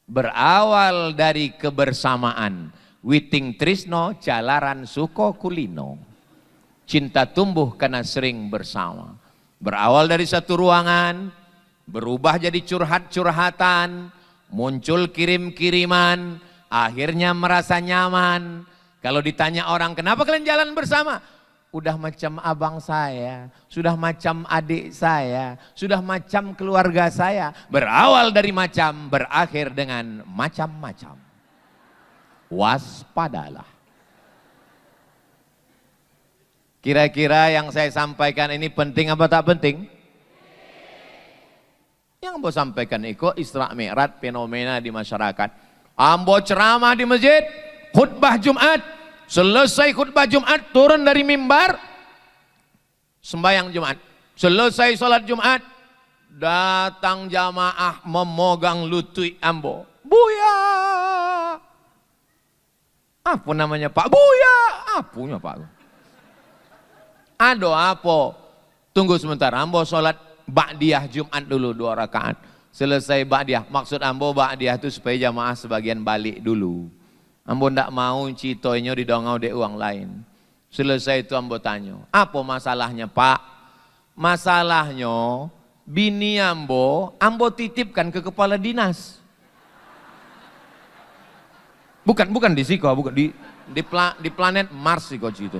Berawal dari kebersamaan. Witing trisno jalaran suko kulino. Cinta tumbuh karena sering bersama. Berawal dari satu ruangan, berubah jadi curhat-curhatan, muncul kirim-kiriman, akhirnya merasa nyaman. Kalau ditanya orang, kenapa kalian jalan bersama? Udah macam abang saya, sudah macam adik saya, sudah macam keluarga saya. Berawal dari macam, berakhir dengan macam-macam. Waspadalah. Kira-kira yang saya sampaikan ini penting apa tak penting? Yang Ambo sampaikan itu Isra Mi'raj, fenomena di masyarakat. Ambo ceramah di masjid, khutbah Jumat. Selesai khutbah Jumat, turun dari mimbar, sembahyang Jumat. Selesai sholat Jumat, datang jamaah memegang lutut Ambo. Buya! Apa namanya Pak? Buya! Apunya Pak? Ado apa? Tunggu sebentar, Ambo sholat Ba'diyah Jumat dulu 2 rakaat. Selesai Ba'diyah, maksud Ambo Ba'diyah itu supaya jamaah sebagian balik dulu. Ambo ndak mau citoinyo didongau de uang lain. Selesai itu Ambo tanya, apa masalahnya Pak? Masalahnya bini Ambo titipkan ke kepala dinas. Bukan di Siko, bukan di planet Mars Siko itu.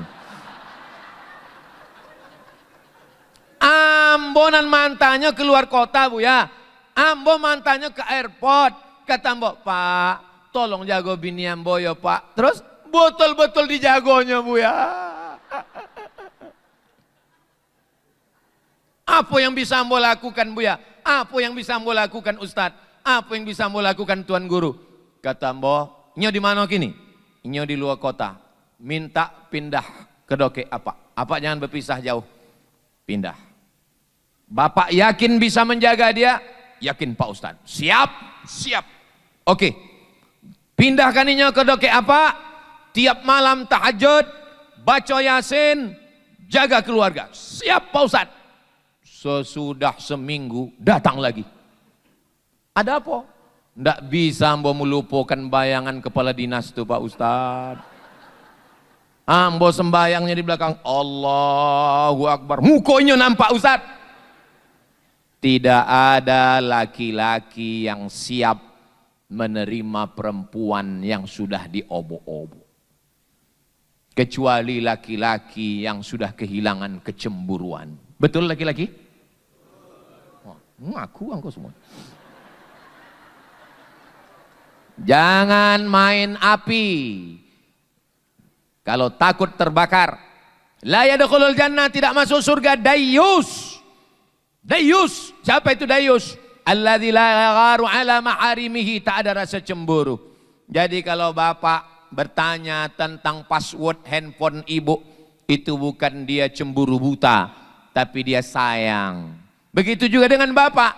Ambonan mantannya keluar kota Bu ya. Ambo mantannya ke airport. Kata Ambo, Pak, tolong jago bini Ambo ya Pak. Terus betul-betul dijagonya Bu ya. Apa yang bisa Ambo lakukan Bu ya? Apa yang bisa Ambo lakukan Ustadz? Apa yang bisa Ambo lakukan Tuan Guru? Kata Ambo, nyo di mana kini? Nyo di luar kota. Minta pindah ke doke apa? Apa jangan berpisah jauh. Pindah. Bapak yakin bisa menjaga dia? Yakin Pak Ustadz. Siap. Oke. Pindahkan inyo ke doke apa? Tiap malam tahajud, baca Yasin, jaga keluarga. Siap Pak Ustadz. Sesudah seminggu datang lagi. Ada apa? Nggak bisa Ambo melupakan bayangan kepala dinas itu Pak Ustadz. Ambo sembayangnya di belakang, Allahu Akbar. Mukonya nampak Ustadz. Tidak ada laki-laki yang siap menerima perempuan yang sudah diobo-obo. Kecuali laki-laki yang sudah kehilangan kecemburuan. Betul laki-laki? Ngaku angko semua. Jangan main api. Kalau takut terbakar. La yadkhulul jannah, tidak masuk surga dayyus. Dayyus, siapa itu dayyus? Alladzi la yagharu ala maharimihi, tak ada rasa cemburu. Jadi kalau bapak bertanya tentang password handphone ibu, itu bukan dia cemburu buta, tapi dia sayang. Begitu juga dengan bapak.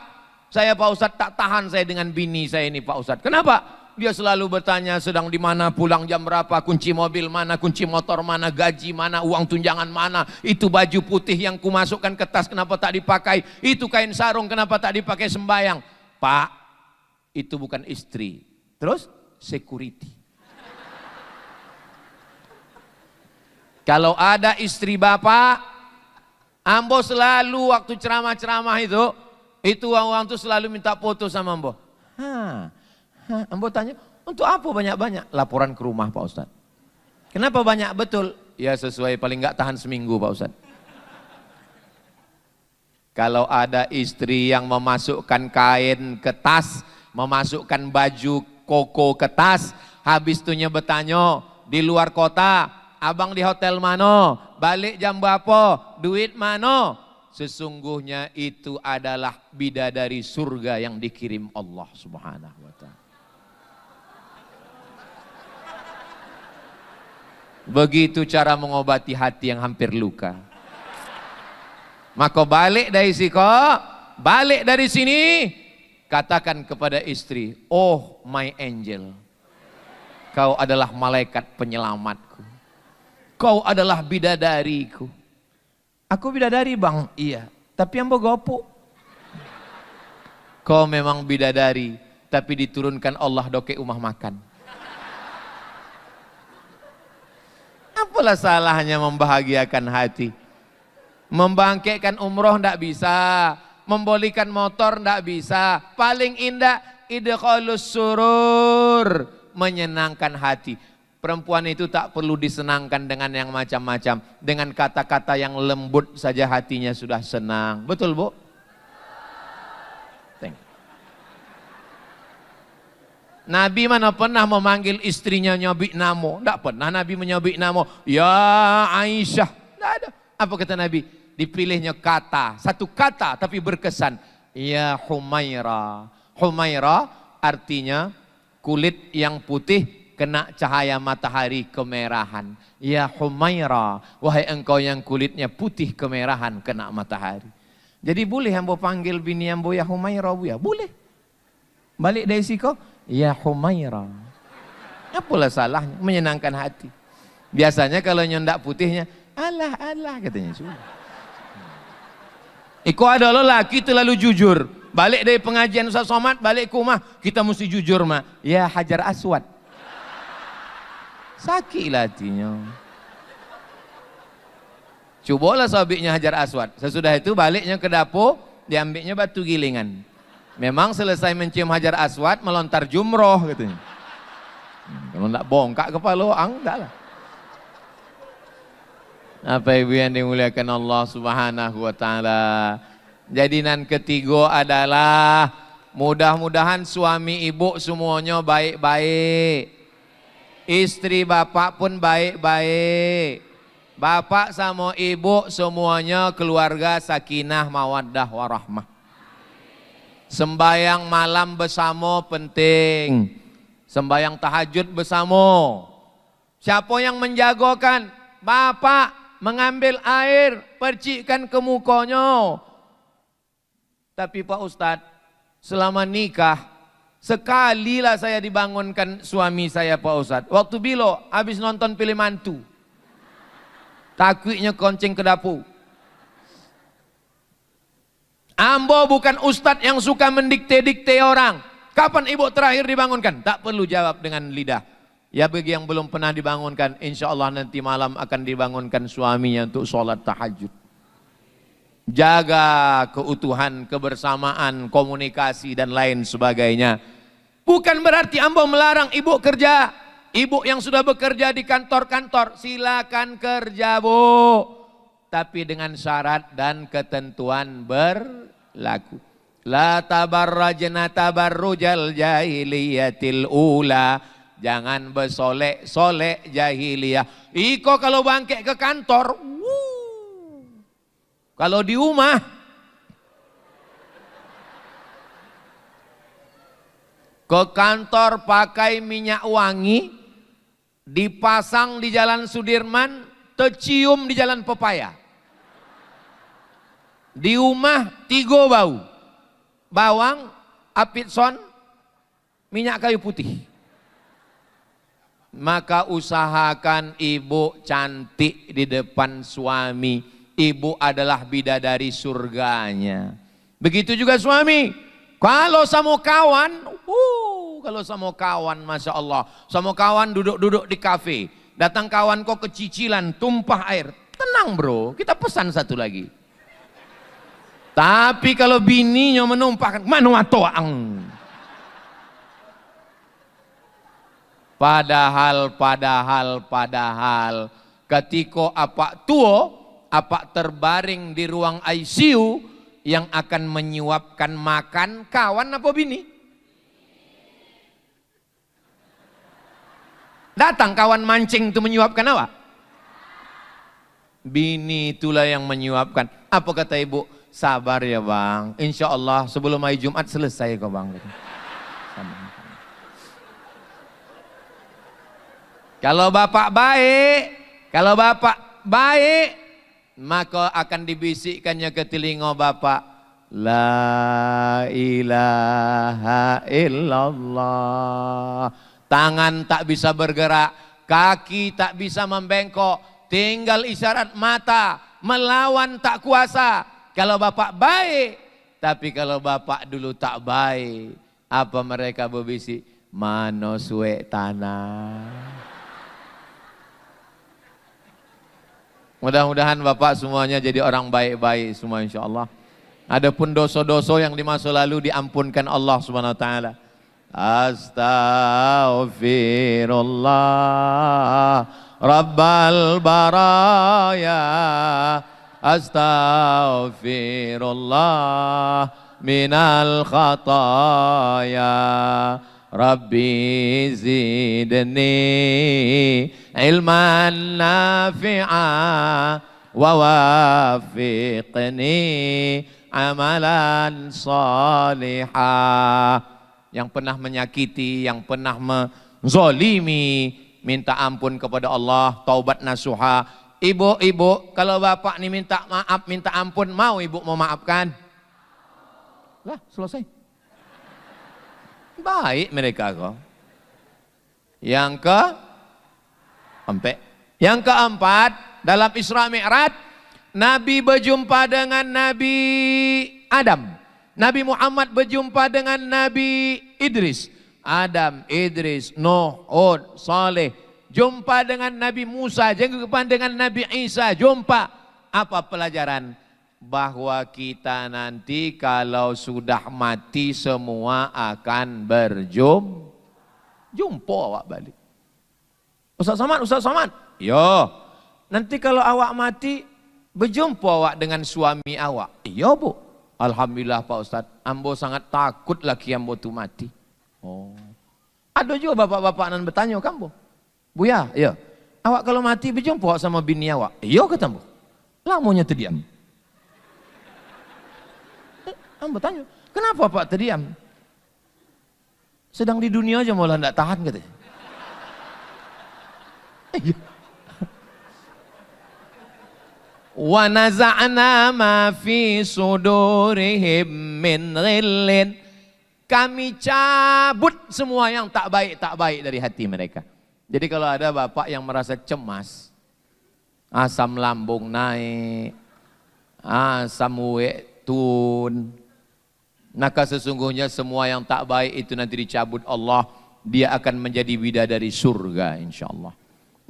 Saya Pak Ustadz tak tahan saya dengan bini saya ini Pak Ustadz. Kenapa? Dia selalu bertanya sedang di mana, pulang jam berapa, kunci mobil mana, kunci motor mana, gaji mana, uang tunjangan mana, itu baju putih yang kumasukkan ke tas kenapa tak dipakai, itu kain sarung kenapa tak dipakai sembayang. Pak, itu bukan istri. Terus security. Kalau ada istri bapak, Ambo selalu waktu ceramah-ceramah itu orang tuh selalu minta foto sama Ambo. Ambo tanya, untuk apa banyak-banyak? Laporan ke rumah Pak Ustadz. Kenapa banyak betul? Ya sesuai, paling nggak tahan seminggu Pak Ustadz. Kalau ada istri yang memasukkan kain ke tas, memasukkan baju koko ke tas, habis itunya bertanya di luar kota, abang di hotel mana, balik jam berapa, duit mana? Sesungguhnya itu adalah bidadari surga yang dikirim Allah Subhanahu wa Ta'ala. Begitu cara mengobati hati yang hampir luka. Maka balik dari balik dari sini, katakan kepada istri, oh my angel, kau adalah malaikat penyelamatku, kau adalah bidadariku. Aku bidadari bang, iya, tapi yang bogopo. Kau memang bidadari, tapi diturunkan Allah doke umah makan. Apalah salahnya membahagiakan hati? Membangkitkan umroh ndak bisa, membolikan motor ndak bisa. Paling indah idkhalus surur, menyenangkan hati. Perempuan itu tak perlu disenangkan dengan yang macam-macam. Dengan kata-kata yang lembut saja hatinya sudah senang. Betul Bu? Nabi mana pernah memanggil istrinya nyobik namo? Tidak pernah Nabi menyobik namo. Ya Aisyah. Tidak ada. Apa kata Nabi? Dipilihnya kata. Satu kata tapi berkesan. Ya Humaira. Humaira artinya kulit yang putih kena cahaya matahari kemerahan. Ya Humaira, wahai engkau yang kulitnya putih kemerahan kena matahari. Jadi boleh ambo panggil bini ambo ya Humaira Bu ya? Boleh. Balik dari siko, ya Humaira. Apalah salahnya, menyenangkan hati. Biasanya kalau nyondak putihnya, alah alah katanya sudah. Iko ada lelaki terlalu jujur. Balik dari pengajian Ustaz Somad, balik ke rumah, kita mesti jujur mah. Ya Hajar Aswad. Sakit hatinya. Cobalah sobiknya Hajar Aswad. Sesudah itu baliknya ke dapur, diambilnya batu gilingan. Memang selesai mencium Hajar Aswad, melontar jumroh katanya. Kalau tidak bongkak kepala enggak lah. Apa ibu yang dimuliakan Allah Subhanahu wa Ta'ala. Jadinan ketiga adalah mudah-mudahan suami ibu semuanya baik-baik. Istri bapak pun baik-baik. Bapak sama ibu semuanya keluarga sakinah mawaddah warahmah. Sembayang malam bersama penting. Sembayang tahajud bersama. Siapa yang menjagokan? Bapak mengambil air, percikkan ke mukanya. Tapi Pak Ustadz, selama nikah, sekalilah saya dibangunkan suami saya Pak Ustadz. Waktu bilo, habis nonton film mantu. Takutnya konceng ke dapur. Ambo bukan ustadz yang suka mendikte-dikte orang. Kapan ibu terakhir dibangunkan? Tak perlu jawab dengan lidah. Ya bagi yang belum pernah dibangunkan, insya Allah nanti malam akan dibangunkan suaminya untuk sholat tahajud. Jaga keutuhan, kebersamaan, komunikasi dan lain sebagainya. Bukan berarti ambo melarang ibu kerja. Ibu yang sudah bekerja di kantor-kantor, silakan kerja Bu. Tapi dengan syarat dan ketentuan berlaku. La tabarrajna tabarrujal jahiliyatil ula. Jangan bersolek-solek jahiliyah. Iko kalau bangkit ke kantor, kalau di rumah, ke kantor pakai minyak wangi, dipasang di Jalan Sudirman, tercium di Jalan Pepaya. Di rumah 3 bau. Bawang, apitson, minyak kayu putih. Maka usahakan ibu cantik di depan suami. Ibu adalah bidadari surganya. Begitu juga suami. Kalau sama kawan, Masya Allah. Sama kawan duduk-duduk di kafe. Datang kawan kok kecicilan, tumpah air. Tenang bro, kita pesan satu lagi. Tapi kalau bininya menumpahkan, manu atoang. Padahal ketika apa tua, apa terbaring di ruang ICU, yang akan menyuapkan makan kawan apa bini? Datang kawan mancing itu menyuapkan apa? Bini itulah yang menyuapkan. Apa kata ibu? Sabar ya bang, insya Allah sebelum hari Jumat selesai kok bang. Kalau bapak baik, maka akan dibisikkannya ke telinga bapak, la ilaha illallah. Tangan tak bisa bergerak, kaki tak bisa membengkok, tinggal isyarat mata, melawan tak kuasa. Kalau bapak baik, tapi kalau bapak dulu tak baik, apa mereka berbisik? Mano suwe tanah. Mudah-mudahan bapak semuanya jadi orang baik-baik semua insya Allah. Adapun dosa-dosa yang di masa lalu diampunkan Allah Subhanahu wa taala. Astaghfirullah Rabbal baraya. Astaghfirullah minal khataya. Rabbi zidni ilman nafi'a wa wafiqni amalan salihah. Yang pernah menyakiti, yang pernah menzolimi, minta ampun kepada Allah, taubat nasuha. Ibu, kalau bapak nih minta maaf, minta ampun, mau ibu memaafkan? Lah, selesai. Baik mereka kok. Yang keempat, dalam Isra Mi'raj, Nabi berjumpa dengan Nabi Adam. Nabi Muhammad berjumpa dengan Nabi Idris. Adam, Idris, Nuh, Hud, Saleh. Jumpa dengan Nabi Musa, jumpa dengan Nabi Isa, jumpa. Apa pelajaran? Bahwa kita nanti kalau sudah mati semua akan jumpa awak balik. Ustaz Somad. Yo. Nanti kalau awak mati berjumpa awak dengan suami awak. Iya bu. Alhamdulillah Pak Ustaz. Ambo sangat takut laki ambo tu mati. Oh. Ada juga bapak-bapak nan bertanya kamu. Buya, ya. Awak kalau mati berjumpa awak sama bini awak. Iya kata ambo. Lamanya terdiam. Ambo tanya, kenapa Pak terdiam? Sedang di dunia aja malah tidak tahan katanya. Wa naza'na ma fi sudurihim min ghillin. Kami cabut semua yang tak baik dari hati mereka. Jadi kalau ada bapak yang merasa cemas, asam lambung naik, asam uwek turun, maka sesungguhnya semua yang tak baik itu nanti dicabut Allah, dia akan menjadi bidadari surga insyaallah.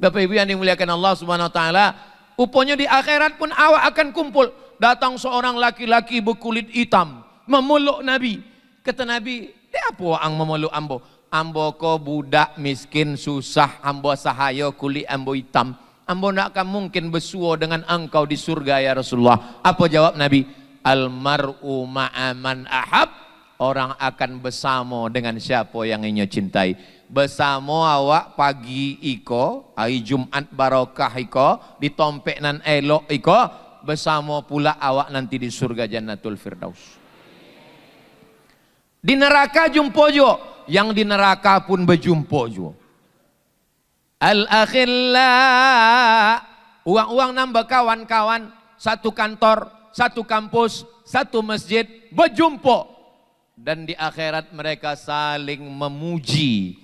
Bapak Ibu yang dimuliakan Allah Subhanahu wa taala, upanya di akhirat pun awak akan kumpul. Datang seorang laki-laki berkulit hitam memeluk Nabi. Kata Nabi, apa ang memeluk ambo? Ambo ko budak miskin susah, ambo sahaya kulit ambo hitam. Ambo nak akan mungkin bersua dengan engkau di surga ya Rasulullah. Apa jawab Nabi? Almar'u ma'aman ahab. Orang akan bersama dengan siapa yang ia cintai. Bersama awak pagi iko, hari Jumat barokah iko, di tompek nan elok iko, bersama pula awak nanti di surga Jannatul Firdaus. Di neraka jumpa jo, yang di neraka pun berjumpa jo. Al-akhilla, uang-uang nambah kawan-kawan, satu kantor, satu kampus, satu masjid, berjumpa. Dan di akhirat mereka saling memuji.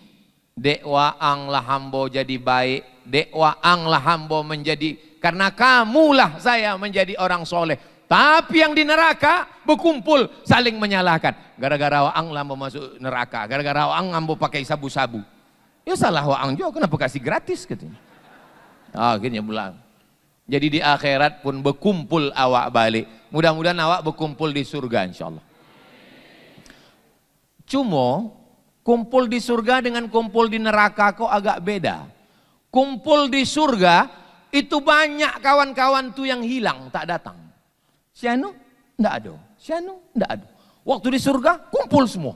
Dek waang lah hambo jadi baik, dek waang lah hambo menjadi, karena kamulah saya menjadi orang soleh. Tapi yang di neraka berkumpul saling menyalahkan. Gara-gara waang lah masuk neraka, gara-gara waang hambo pakai sabu-sabu. Ya salah waang juga, kenapa kasih gratis katanya. Akhirnya pulang. Jadi di akhirat pun berkumpul awak balik. Mudah-mudahan awak berkumpul di surga insyaallah. Cuma Kumpul di surga dengan kumpul di neraka kok agak beda. Kumpul di surga itu banyak kawan-kawan tuh yang hilang, tak datang. Si anu enggak ada, si anu enggak ada. Waktu di surga kumpul semua.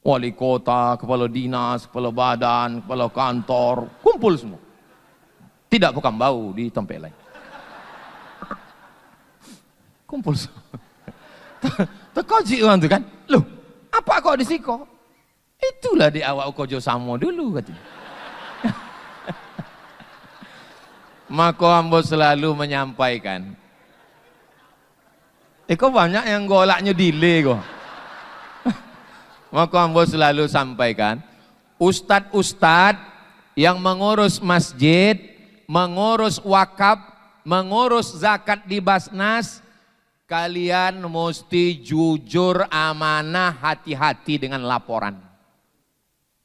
Wali kota, kepala dinas, kepala badan, kepala kantor, kumpul semua. Tidak bukan bau di tempat lain. Kumpul semua. Terkojik orang tu kan. Loh, apa kau di siko? Itulah di awak kojo samo dulu katanya. Maka ambo selalu menyampaikan. Kok banyak yang golaknya delay kok. Maka ambo selalu sampaikan, ustadz-ustadz yang mengurus masjid, mengurus wakaf, mengurus zakat di Basnas, kalian mesti jujur, amanah, hati-hati dengan laporan.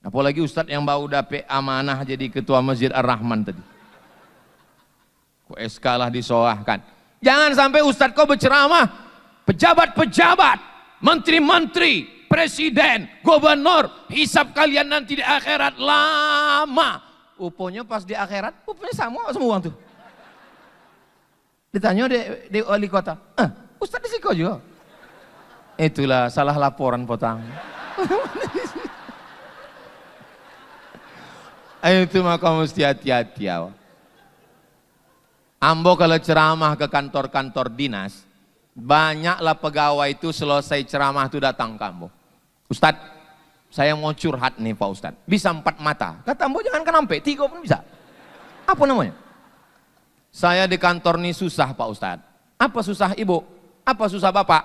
Apalagi ustadz yang baru dapet amanah jadi ketua Masjid Ar-Rahman tadi. Kok SK lah disoahkan. Jangan sampai ustadz kau berceramah, pejabat-pejabat, menteri-menteri, presiden, gubernur, hisab kalian nanti di akhirat lama. Rupanya pas di akhirat, rupanya sama semua orang tuh. Ditanya di wali kota, ustaz di siko juga. Itulah salah laporan potang. Itu maka mesti hati-hati awak. Ambo kalau ceramah ke kantor-kantor dinas, banyaklah pegawai itu selesai ceramah itu datang ke Ambo. Ustadz, saya mau curhat nih Pak Ustadz. Bisa 4 mata. Kata Ambo jangan sampai 3 pun bisa. Apa namanya? Saya di kantor nih susah Pak Ustadz. Apa susah Ibu? Apa susah Bapak?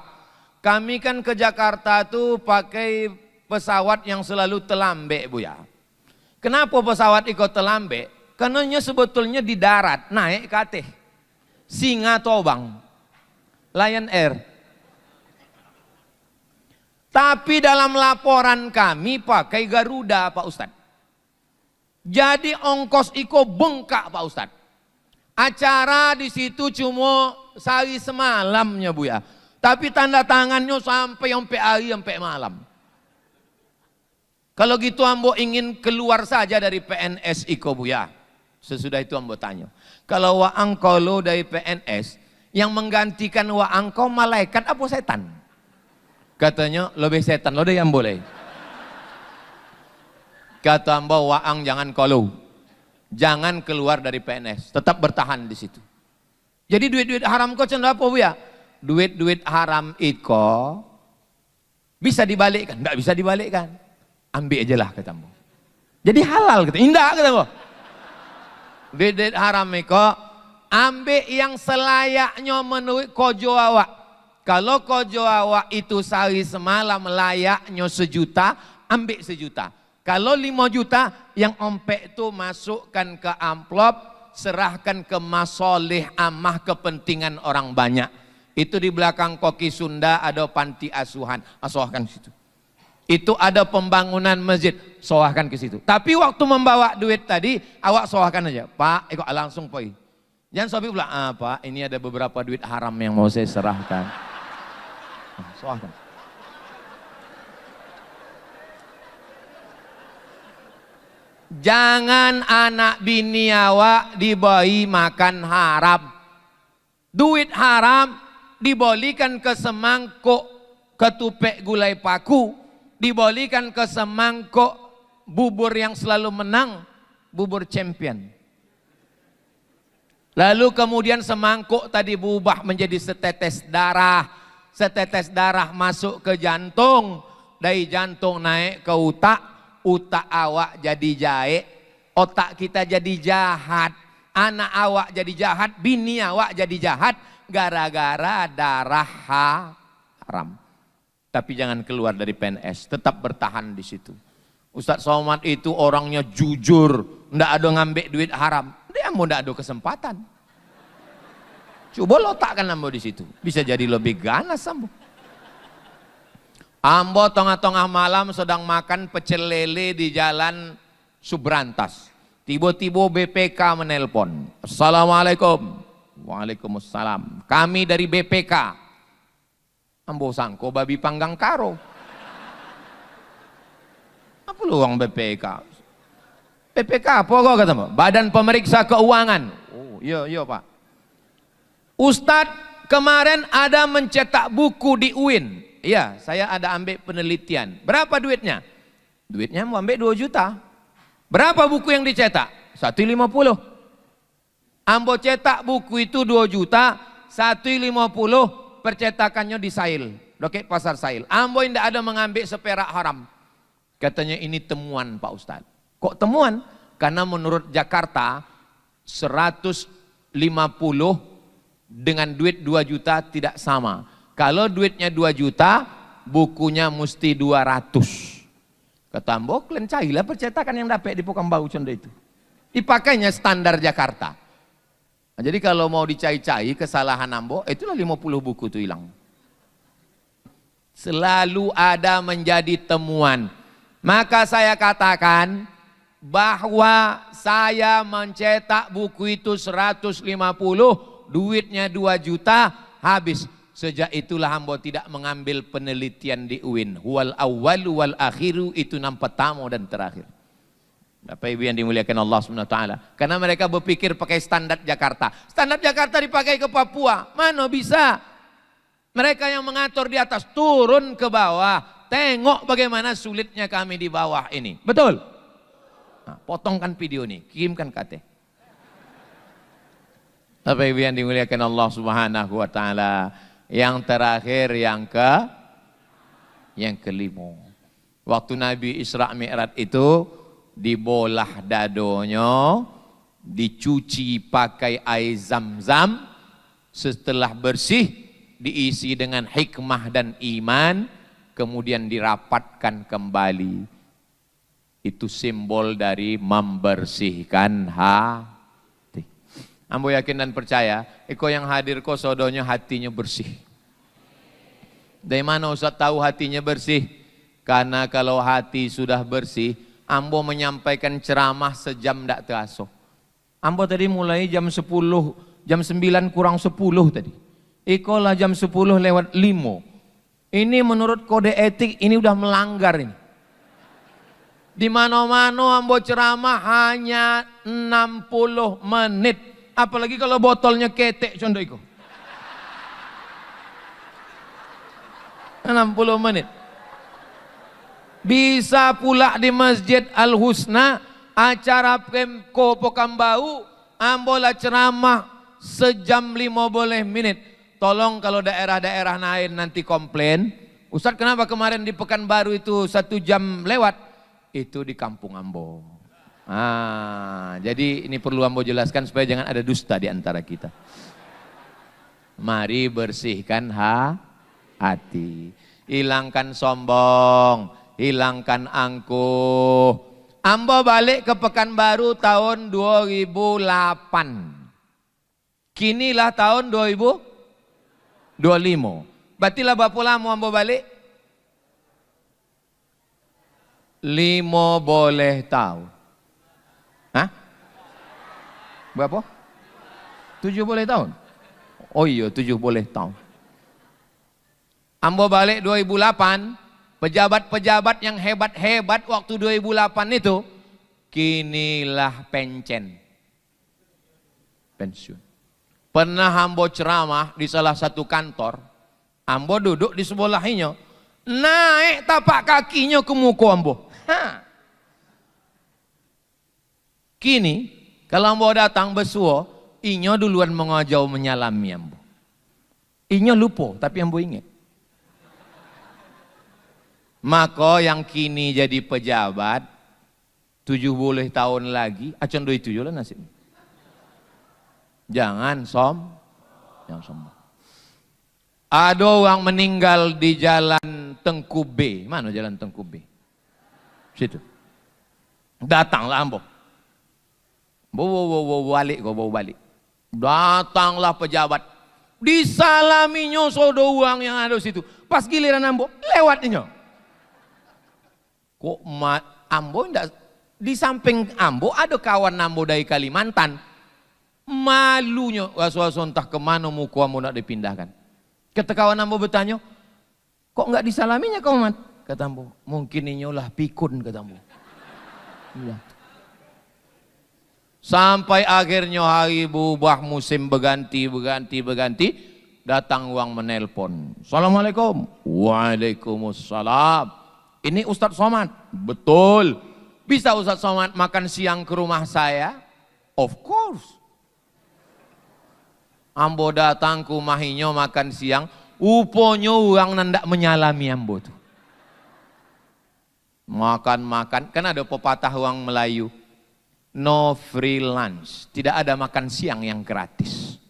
Kami kan ke Jakarta tuh pakai pesawat yang selalu terlambat Bu ya. Kenapa pesawat ikut terlambat? Karena sebetulnya di darat naik ke atas. Singa Tobang, Lion Air. Tapi dalam laporan kami pakai Garuda Pak Ustadz. Jadi ongkos iko bengkak Pak Ustadz. Acara di situ cuma sehari semalamnya Bu ya. Tapi tanda tangannya sampai hari sampai malam. Kalau gitu Ambo ingin keluar saja dari PNS iko Bu ya. Sesudah itu Ambo tanya. Kalau wa angko lo dari PNS, yang menggantikan wa angko malaikat apa setan? Katanya lebih setan lo deh yang boleh. Kata Ambo waang jangan kolu. Jangan keluar dari PNS, tetap bertahan di situ. Jadi duit-duit haram kau cenderung apa Bu ya? Duit-duit haram itu bisa dibalikkan, enggak bisa dibalikkan. Ambil aja lah kata Ambo. Jadi halal kata, indah kata Ambo. Duit-duit haram itu ambil yang selayaknya menurut kojo awak. Kalau kojo awak itu sehari semalam layaknya 1 juta, ambil 1 juta. Kalau 5 juta, yang ompek itu masukkan ke amplop, serahkan ke masoleh amah kepentingan orang banyak. Itu di belakang Koki Sunda ada panti asuhan, asuhkan situ. Itu ada pembangunan masjid, soahkan ke situ. Tapi waktu membawa duit tadi, awak soahkan aja. Pak, ikut langsung pergi. Jangan sobi pula, Pak, ini ada beberapa duit haram yang mau saya serahkan. Soahkan. Jangan anak bini awak diberi makan haram. Duit haram dibolikan ke semangkuk ketupek gulai paku, dibolikan ke semangkuk bubur yang selalu menang, bubur champion. Lalu kemudian semangkuk tadi berubah menjadi setetes darah. Setetes darah masuk ke jantung, dari jantung naik ke otak awak jadi jahe, otak kita jadi jahat, anak awak jadi jahat, bini awak jadi jahat, gara-gara darah haram. Tapi jangan keluar dari PNS, tetap bertahan di situ. Ustadz Somad itu orangnya jujur, ndak ada ngambil duit haram, dia mau ndak ada kesempatan. Coba letakkan Ambo di situ, bisa jadi lebih ganas Ambo. Ambo tengah-tengah malam sedang makan pecel lele di jalan Subrantas. Tiba-tiba BPK menelpon. Assalamualaikum. Waalaikumsalam. Kami dari BPK. Ambo sangko babi panggang karo. Apa peluang BPK. BPK apa kok kata Mbak? Badan Pemeriksa Keuangan. Oh iya Pak. Ustadz kemarin ada mencetak buku di UIN. Iya, saya ada ambil penelitian. Berapa duitnya? Duitnya mau ambil 2 juta. Berapa buku yang dicetak? 150. Ambo cetak buku itu 2 juta, 150 percetakannya di Sail. Oke, pasar Sail. Ambo tidak ada mengambil seperak haram. Katanya ini temuan Pak Ustadz. Kok temuan? Karena menurut Jakarta 150 dengan duit 2 juta tidak sama. Kalau duitnya 2 juta, bukunya mesti 200. Kata Ambo, kalian carilah percetakan yang dapat di Pekanbaru contoh itu. Dipakainya standar Jakarta. Nah, jadi kalau mau dicai-cai kesalahan Ambo, itulah 50 buku itu hilang. Selalu ada menjadi temuan. Maka saya katakan bahwa saya mencetak buku itu 150, duitnya 2 juta, habis. Sejak itulah Ambo tidak mengambil penelitian di UIN. Wal awwalu wal akhiru, itu nam pertama dan terakhir. Bapak Ibu yang dimuliakan Allah SWT. Karena mereka berpikir pakai standar Jakarta. Standar Jakarta dipakai ke Papua. Mana bisa? Mereka yang mengatur di atas turun ke bawah. Tengok bagaimana sulitnya kami di bawah ini. Betul? Nah, potongkan video ini, kirimkan ke Ate. Bapak Ibu yang dimuliakan Allah Subhanahu wa taala. Yang terakhir yang kelima. Waktu Nabi Isra Mi'raj itu dibolah dadonya, dicuci pakai air Zam-Zam, setelah bersih diisi dengan hikmah dan iman, kemudian dirapatkan kembali. Itu simbol dari membersihkan hati. Ambo yakin dan percaya, iko yang hadir kok sodonya hatinya bersih. Dari mana Ustaz tahu hatinya bersih? Karena kalau hati sudah bersih, Ambo menyampaikan ceramah sejam tidak terasa. Ambo tadi mulai jam 10, jam 9 kurang 10 tadi. Iko lah jam 10 lewat 5. Ini menurut kode etik ini udah melanggar ini. Di mana-mana Ambo ceramah hanya 60 menit. Apalagi kalau botolnya ketek contoh itu. 60 menit. Bisa pula di Masjid Al-Husna, acara Pemko Pekanbaru, Ambo lah ceramah sejam 15 menit. Tolong kalau daerah-daerah lain nanti komplain, Ustadz kenapa kemarin di Pekanbaru itu 1 jam lewat? Itu di kampung Ambo. Jadi ini perlu Ambo jelaskan supaya jangan ada dusta di antara kita. Mari bersihkan hati. Hilangkan sombong, hilangkan angkuh. Ambo balik ke Pekanbaru tahun 2008. Kinilah tahun 2025. Berarti lah berapa lama Ambo balik? 5 boleh tahu. Hah? Berapa? 7 boleh tahun? Oh iya 7 boleh tahun. Ambo balik 2008, pejabat-pejabat yang hebat-hebat waktu 2008 itu, kinilah pensiun. Pernah Ambo ceramah di salah satu kantor, Ambo duduk di sebelahnya, naik tapak kakinya ke muka Ambo. Kini, kalau Ambo datang bersuah, inyo duluan mengajau menyalami Ambo. Inyo lupa, tapi Ambo ingat. Maka yang kini jadi pejabat 7 boleh tahun lagi, acan 27 lah nasib. Jangan jangan sombong. Ada orang meninggal di jalan Tengku B. Mana jalan Tengku B? Situ. Datanglah Ambo. Bawa balik. Datanglah pejabat. Disalaminya saudara uang yang ada di situ. Pas giliran Ambo, lewatnya. Kok Ambo enggak, di samping Ambo ada kawan Ambo dari Kalimantan. Malunya was-was entah kemana muka Ambo nak dipindahkan. Kata kawan Ambo bertanya, kok enggak disalaminya kau Mat? Kata Ambo, mungkin ini lah pikun kata Ambo. Iya. Sampai akhirnya hari berubah, musim berganti, datang uang menelpon. Assalamualaikum. Waalaikumsalam. Ini Ustadz Somad? Betul. Bisa Ustadz Somad makan siang ke rumah saya? Of course. Ambo datang ke mahinyo makan siang, uponyo uang nandak menyalami ambo tuh. Makan, kan ada pepatah uang Melayu. No free lunch, tidak ada makan siang yang gratis.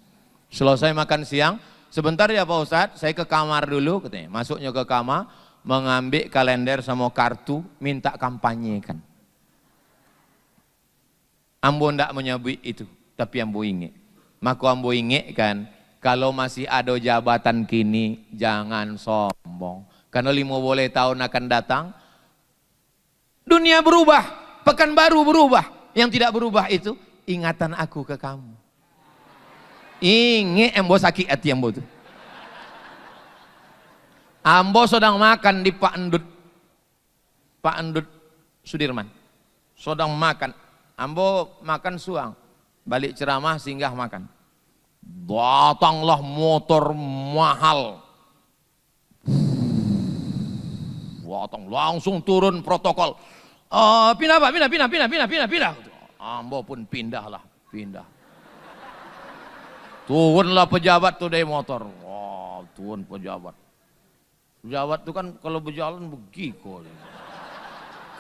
Selesai makan siang, sebentar ya Pak Ustadz, saya ke kamar dulu, katanya. Masuknya ke kamar, mengambil kalender sama kartu, minta kampanyekan. Ambo ndak menyebut itu, tapi ambo ingat. Maka ambo ingat kan, kalau masih ada jabatan kini, jangan sombong. Karena 50 tahun akan datang, dunia berubah, Pekanbaru berubah. Yang tidak berubah itu ingatan aku ke kamu. Ingat ambo sakit hati ambo tuh. Ambo sedang makan di Pak Endut Sudirman. Sedang makan. Ambo makan suang. Balik ceramah singgah makan. Datanglah motor mahal. Datang langsung turun protokol. Pindah Pak, pindah. Ambo pun pindah. Turunlah pejabat tuh dari motor. Wah, turun pejabat. Pejabat tuh kan kalau berjalan begiko.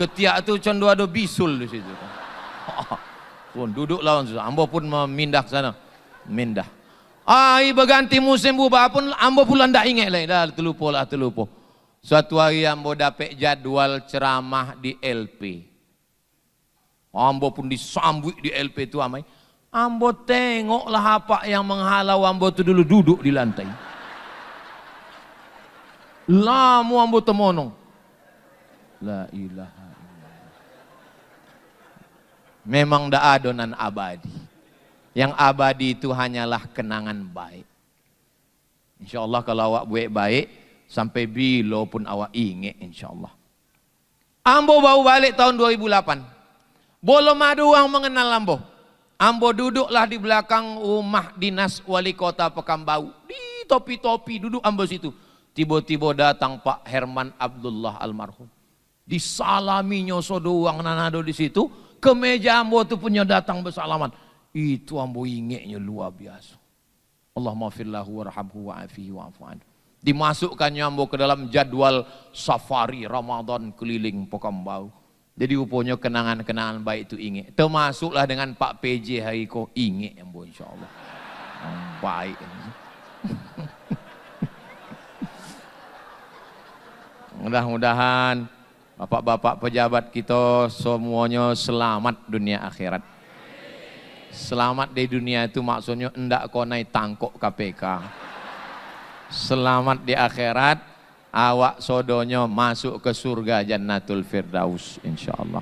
Ketiak tuh cendu ada bisul di situ. Turun duduk lawan susah. Ambo pun memindah ke sana. Mindah. Berganti musim berubah pun ambo pula ndak ingat lagi. Dah terlupa. Suatu hari ambo dapat jadwal ceramah di LP. Ambo pun disambut di LP itu amai. Ambo tengoklah apa yang menghalau ambo itu dulu duduk di lantai. Lamu ambo temonong. La ilaha illallah. Memang dak adonan abadi. Yang abadi itu hanyalah kenangan baik. Insyaallah kalau awak buat baik, sampai bila pun awak ingat insyaAllah. Ambo baru balik tahun 2008. Belum ada orang mengenal Ambo. Ambo duduklah di belakang rumah dinas wali kota Pekanbaru. Di topi-topi duduk Ambo situ. Tiba-tiba datang Pak Herman Abdullah almarhum. Disalaminya sodoang nanado di situ. Ke meja Ambo itu punya datang bersalaman. Itu Ambo ingatnya luar biasa. Allahumma firlahu warhamhu wa'afihi wa'afu anhu. Dimasukkannya Ambo ke dalam jadwal safari Ramadan keliling Pekanbaru. Jadi rupanya kenangan-kenangan baik itu ingat. Termasuklah dengan Pak PJ hari ko ingat Ambo insyaAllah. Baik. Mudah-mudahan bapak-bapak pejabat kita semuanya selamat dunia akhirat. Selamat di dunia itu maksudnya enggak kau naik tangkok KPK. Selamat di akhirat, awak sodonyo masuk ke surga Jannatul Firdaus insyaallah.